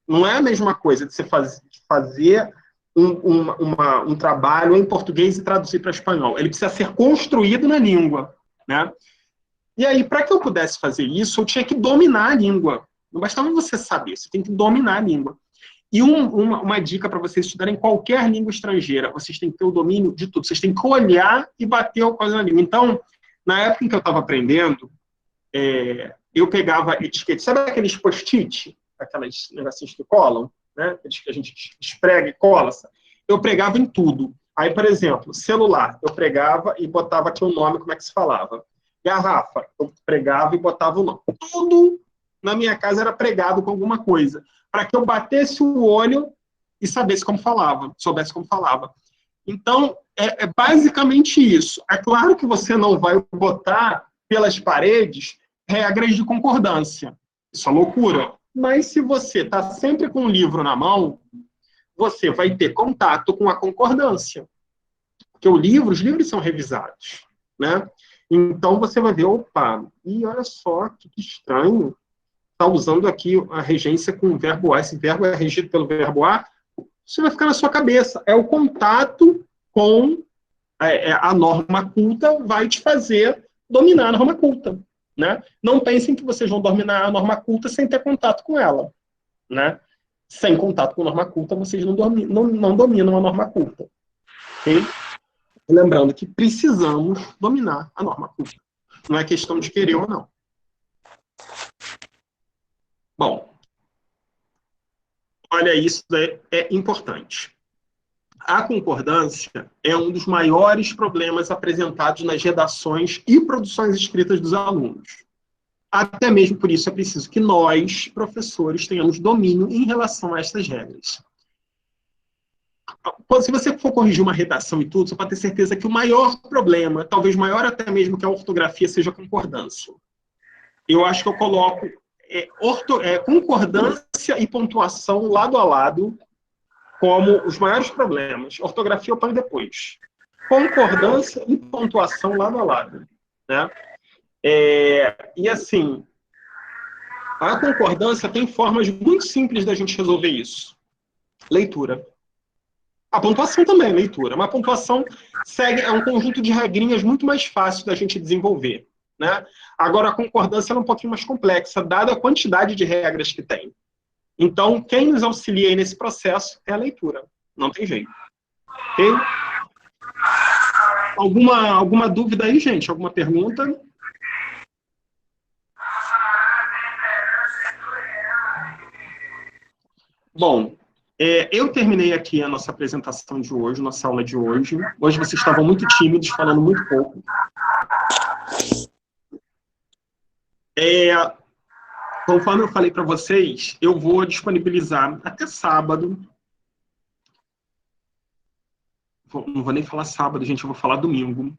não é a mesma coisa de você fazer um trabalho em português e traduzir para espanhol. Ele precisa ser construído na língua. Né? E aí, para que eu pudesse fazer isso, eu tinha que dominar a língua. Não bastava você saber, você tem que dominar a língua. E uma dica para vocês estudarem qualquer língua estrangeira, vocês têm que ter o domínio de tudo. Vocês têm que olhar e bater a coisa na língua. Então, na época em que eu estava aprendendo, eu pegava etiquetas. Sabe aqueles post-it? Aquelas negocinhos que colam? Né? Que a gente esprega e cola. Eu pregava em tudo. Aí, por exemplo, celular. Eu pregava e botava aqui o nome, como é que se falava. Garrafa. Eu pregava e botava o nome. Tudo na minha casa era pregado com alguma coisa, para que eu batesse o olho e soubesse como falava. Então, é basicamente isso. É claro que você não vai botar pelas paredes regras de concordância. Isso é loucura. Mas se você está sempre com um livro na mão, você vai ter contato com a concordância. Porque os livros são revisados. Né? Então, você vai ver, olha só, que estranho. Está usando aqui a regência com o verbo A, esse verbo é regido pelo verbo A, isso vai ficar na sua cabeça. É o contato com a norma culta vai te fazer dominar a norma culta. Né? Não pensem que vocês vão dominar a norma culta sem ter contato com ela. Né? Sem contato com a norma culta, vocês não dominam a norma culta. Okay? Lembrando que precisamos dominar a norma culta. Não é questão de querer ou não. Bom, olha, isso é importante. A concordância é um dos maiores problemas apresentados nas redações e produções escritas dos alunos. Até mesmo por isso é preciso que nós, professores, tenhamos domínio em relação a estas regras. Se você for corrigir uma redação e tudo, você pode ter certeza que o maior problema, talvez maior até mesmo que a ortografia, seja a concordância. Eu acho que eu coloco concordância e pontuação lado a lado como os maiores problemas. Ortografia eu ponho depois. Concordância e pontuação lado a lado. Né? E assim, a concordância tem formas muito simples da gente resolver isso. Leitura. A pontuação também é leitura, mas a pontuação é um conjunto de regrinhas muito mais fácil da gente desenvolver. Né? Agora, a concordância é um pouquinho mais complexa, dada a quantidade de regras que tem. Então, quem nos auxilia aí nesse processo é a leitura. Não tem jeito. Ok? Alguma dúvida aí, gente? Alguma pergunta? Bom, Eu terminei aqui a nossa apresentação de hoje, nossa aula de hoje. Hoje vocês estavam muito tímidos, falando muito pouco. Conforme eu falei para vocês, eu vou disponibilizar até sábado. Não vou nem falar sábado, gente, eu vou falar domingo.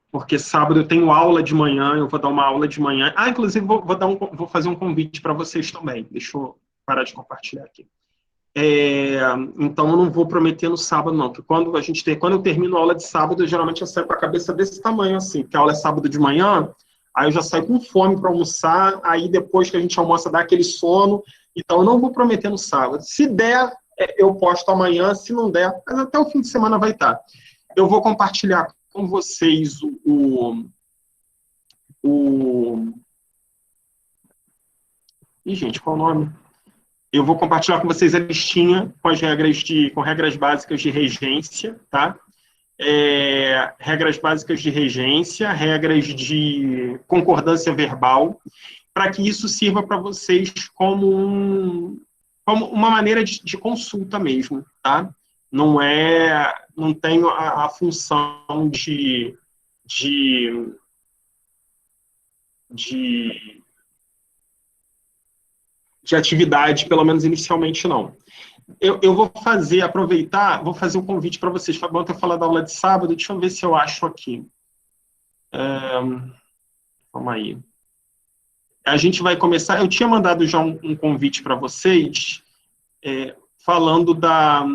Porque sábado eu tenho aula de manhã, eu vou dar uma aula de manhã. Inclusive, vou fazer um convite para vocês também. Deixa eu parar de compartilhar aqui. Então, eu não vou prometer no sábado, não. Porque quando eu termino a aula de sábado, geralmente eu saio com a cabeça desse tamanho, assim. Porque a aula é sábado de manhã, aí eu já saio com fome para almoçar, aí depois que a gente almoça, dá aquele sono. Então, eu não vou prometer no sábado. Se der, eu posto amanhã. Se não der, mas até o fim de semana vai estar. Eu vou compartilhar com vocês Ih, gente, qual o nome? Eu vou compartilhar com vocês a listinha com regras básicas de regência, tá? Regras básicas de regência, regras de concordância verbal, para que isso sirva para vocês como uma maneira de consulta mesmo, tá? Não tenho a função de atividade, pelo menos inicialmente, não. Eu vou aproveitar, vou fazer um convite para vocês. Foi bom ter falado da aula de sábado, deixa eu ver se eu acho aqui. Calma aí. A gente vai começar, eu tinha mandado já um convite para vocês, falando da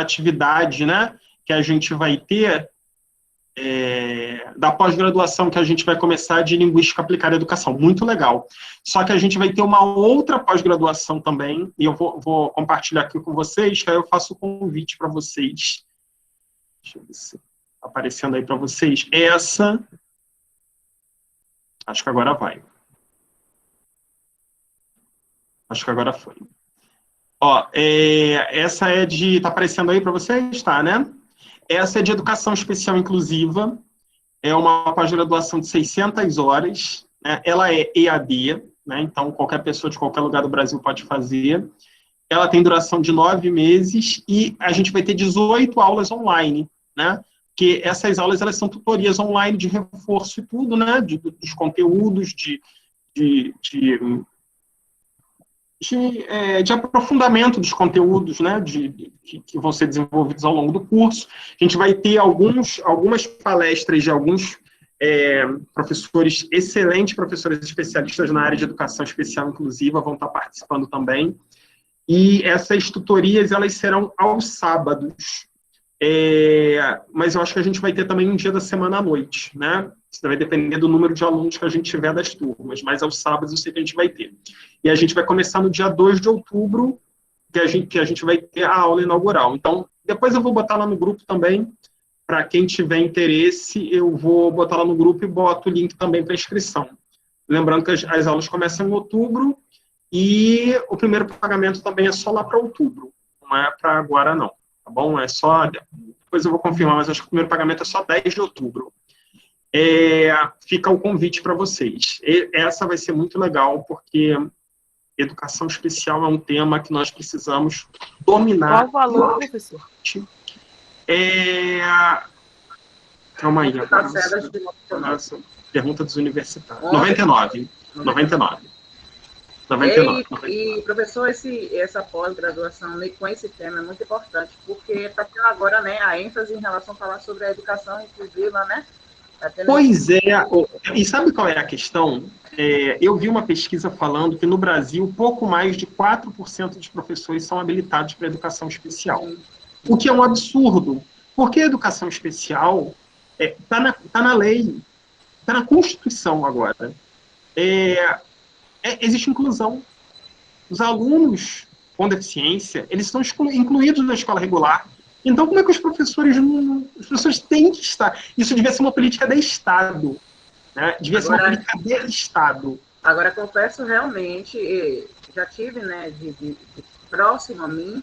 atividade, né, que a gente vai ter, da pós-graduação que a gente vai começar de Linguística Aplicada à Educação. Muito legal. Só que a gente vai ter uma outra pós-graduação também, e eu vou compartilhar aqui com vocês, que aí eu faço o convite para vocês. Deixa eu ver se está aparecendo aí para vocês. Acho que agora vai. Acho que agora foi. Essa está aparecendo aí para vocês? Tá, né? Essa é de Educação Especial Inclusiva, é uma pós-graduação de 600 horas, né? Ela é EAD, né? Então qualquer pessoa de qualquer lugar do Brasil pode fazer. Ela tem duração de 9 meses e a gente vai ter 18 aulas online, né? Porque essas aulas elas são tutorias online de reforço e tudo, né? Dos conteúdos, de aprofundamento dos conteúdos, né, que vão ser desenvolvidos ao longo do curso. A gente vai ter algumas palestras de alguns professores, excelentes professores especialistas na área de educação especial inclusiva, vão estar participando também. E essas tutorias, elas serão aos sábados. Mas eu acho que a gente vai ter também um dia da semana à noite, né? Isso vai depender do número de alunos que a gente tiver das turmas, mas aos sábados eu sei que a gente vai ter. E a gente vai começar no dia 2 de outubro, que a gente vai ter a aula inaugural. Então, depois eu vou botar lá no grupo também, para quem tiver interesse, eu vou botar lá no grupo e boto o link também para inscrição. Lembrando que as aulas começam em outubro e o primeiro pagamento também é só lá para outubro, não é para agora não, tá bom? Depois eu vou confirmar, mas acho que o primeiro pagamento é só 10 de outubro. Fica o convite para vocês. Essa vai ser muito legal, porque educação especial é um tema que nós precisamos dominar. Qual o valor, professor? Calma aí. Nossa, pergunta dos universitários. 99. E professor, essa pós-graduação com esse tema é muito importante, porque está tendo agora, né, a ênfase em relação a falar sobre a educação inclusiva, né? Pois é, e sabe qual é a questão? Eu vi uma pesquisa falando que no Brasil pouco mais de 4% dos professores são habilitados para educação especial. O que é um absurdo, porque a educação especial está na lei, está na Constituição agora. Existe inclusão. Os alunos com deficiência, eles estão incluídos na escola regular. Então, como é que os professores os professores têm que estar? Isso devia ser uma política de Estado. Né? Devia ser uma política de Estado. Agora, confesso realmente, já tive, né, de próximo a mim,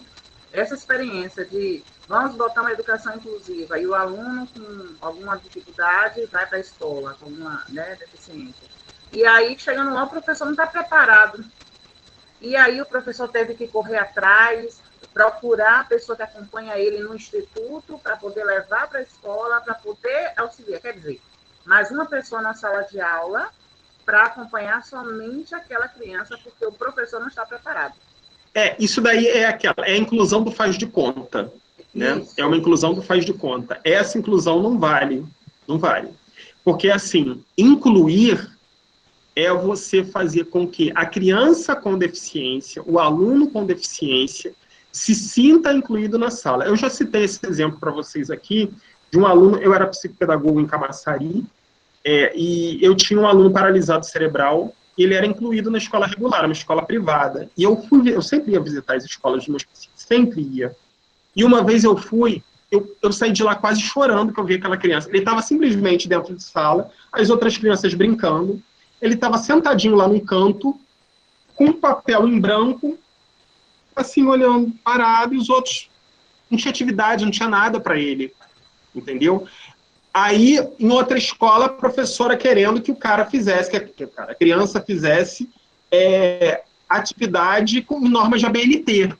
essa experiência de vamos botar uma educação inclusiva e o aluno com alguma dificuldade vai para a escola, com uma, né, deficiência. E aí, chegando lá, o professor não está preparado. e aí o professor teve que correr atrás, procurar a pessoa que acompanha ele no instituto para poder levar para a escola, para poder auxiliar. Quer dizer, mais uma pessoa na sala de aula para acompanhar somente aquela criança, porque o professor não está preparado. Isso daí é a inclusão do faz de conta. Né? É uma inclusão do faz de conta. Essa inclusão não vale. Não vale. Porque, assim, incluir é você fazer com que a criança com deficiência, o aluno com deficiência, se sinta incluído na sala. Eu já citei esse exemplo para vocês aqui, de um aluno, eu era psicopedagogo em Camaçari, e eu tinha um aluno paralisado cerebral, e ele era incluído na escola regular, uma escola privada. E eu sempre ia visitar as escolas de meus pacientes, sempre ia. E uma vez eu fui, eu saí de lá quase chorando que eu vi aquela criança. Ele estava simplesmente dentro de sala, as outras crianças brincando, ele estava sentadinho lá no canto, com um papel em branco, assim, olhando, parado, e os outros não tinha atividade, não tinha nada para ele, entendeu? Aí, em outra escola, a professora querendo que o cara fizesse, que a criança fizesse atividade com normas de ABNT.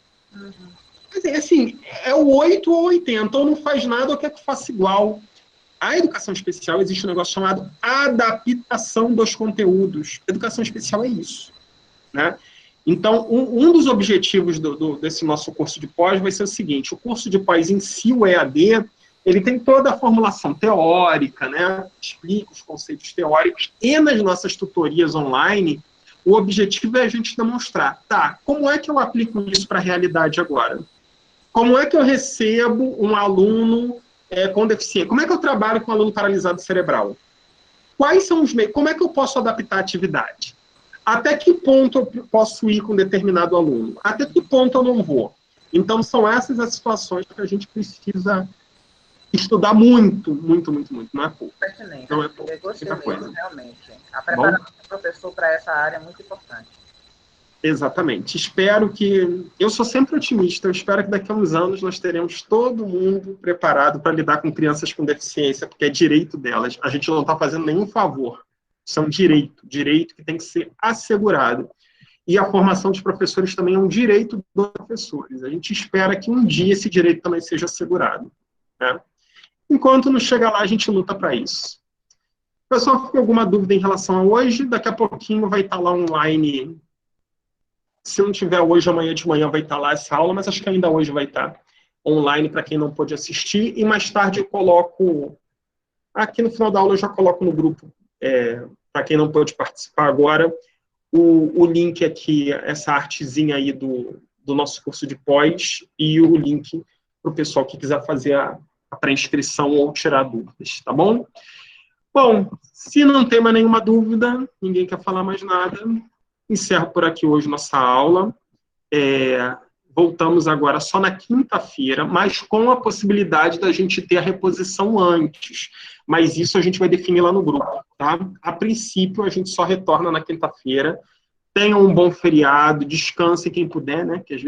Quer dizer, assim, é o 8 ou 80, ou não faz nada ou quer que faça igual. A educação especial, existe um negócio chamado adaptação dos conteúdos. Educação especial é isso, né? Então, um dos objetivos desse nosso curso de pós vai ser o seguinte: o curso de pós em si, o EAD, ele tem toda a formulação teórica, né? Explica os conceitos teóricos, e nas nossas tutorias online, o objetivo é a gente demonstrar, tá, como é que eu aplico isso para a realidade agora? Como é que eu recebo um aluno com deficiência? Como é que eu trabalho com um aluno paralisado cerebral? Quais são os meios? Como é que eu posso adaptar a atividade? Até que ponto eu posso ir com determinado aluno? Até que ponto eu não vou? Então, são essas as situações que a gente precisa estudar muito, muito, muito, muito. Não é pouco. Pertinente. Não é pouco. Eu gostei mesmo, realmente. A preparação do professor para essa área é muito importante. Exatamente. Espero que... Eu sou sempre otimista. Eu espero que daqui a uns anos nós teremos todo mundo preparado para lidar com crianças com deficiência, porque é direito delas. A gente não está fazendo nenhum favor. Isso é um direito que tem que ser assegurado. E a formação dos professores também é um direito dos professores. A gente espera que um dia esse direito também seja assegurado, né? Enquanto não chega lá, a gente luta para isso. Pessoal, ficou alguma dúvida em relação a hoje? Daqui a pouquinho vai estar lá online. Se não tiver hoje, amanhã de manhã vai estar lá essa aula, mas acho que ainda hoje vai estar online para quem não pôde assistir. E mais tarde eu coloco... Aqui no final da aula eu já coloco no grupo, para quem não pôde participar agora, o link aqui, essa artezinha aí do nosso curso de pós, e o link para o pessoal que quiser fazer a pré-inscrição ou tirar dúvidas, tá bom? Bom, se não tem mais nenhuma dúvida, ninguém quer falar mais nada, encerro por aqui hoje nossa aula. Voltamos agora só na quinta-feira, mas com a possibilidade da gente ter a reposição antes. Mas isso a gente vai definir lá no grupo, tá? A princípio, a gente só retorna na quinta-feira. Tenham um bom feriado, descanse quem puder, né? Porque às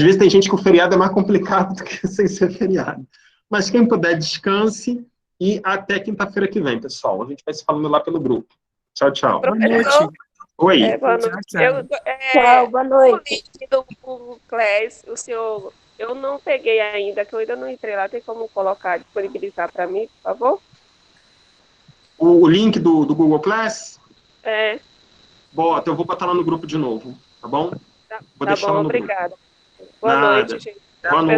vezes tem gente que o feriado é mais complicado do que sem ser feriado. Mas quem puder, descanse, e até quinta-feira que vem, pessoal. A gente vai se falando lá pelo grupo. Tchau, tchau. Boa noite. Oi. Boa noite. Tchau, boa noite. O link do Class, o senhor, eu não peguei ainda, que eu ainda não entrei lá. Tem como colocar, disponibilizar para mim, por favor? O link do Google Class? Bota, eu vou botar lá no grupo de novo, tá bom? Tá bom, obrigada. Boa Nada. noite, gente. Boa noite.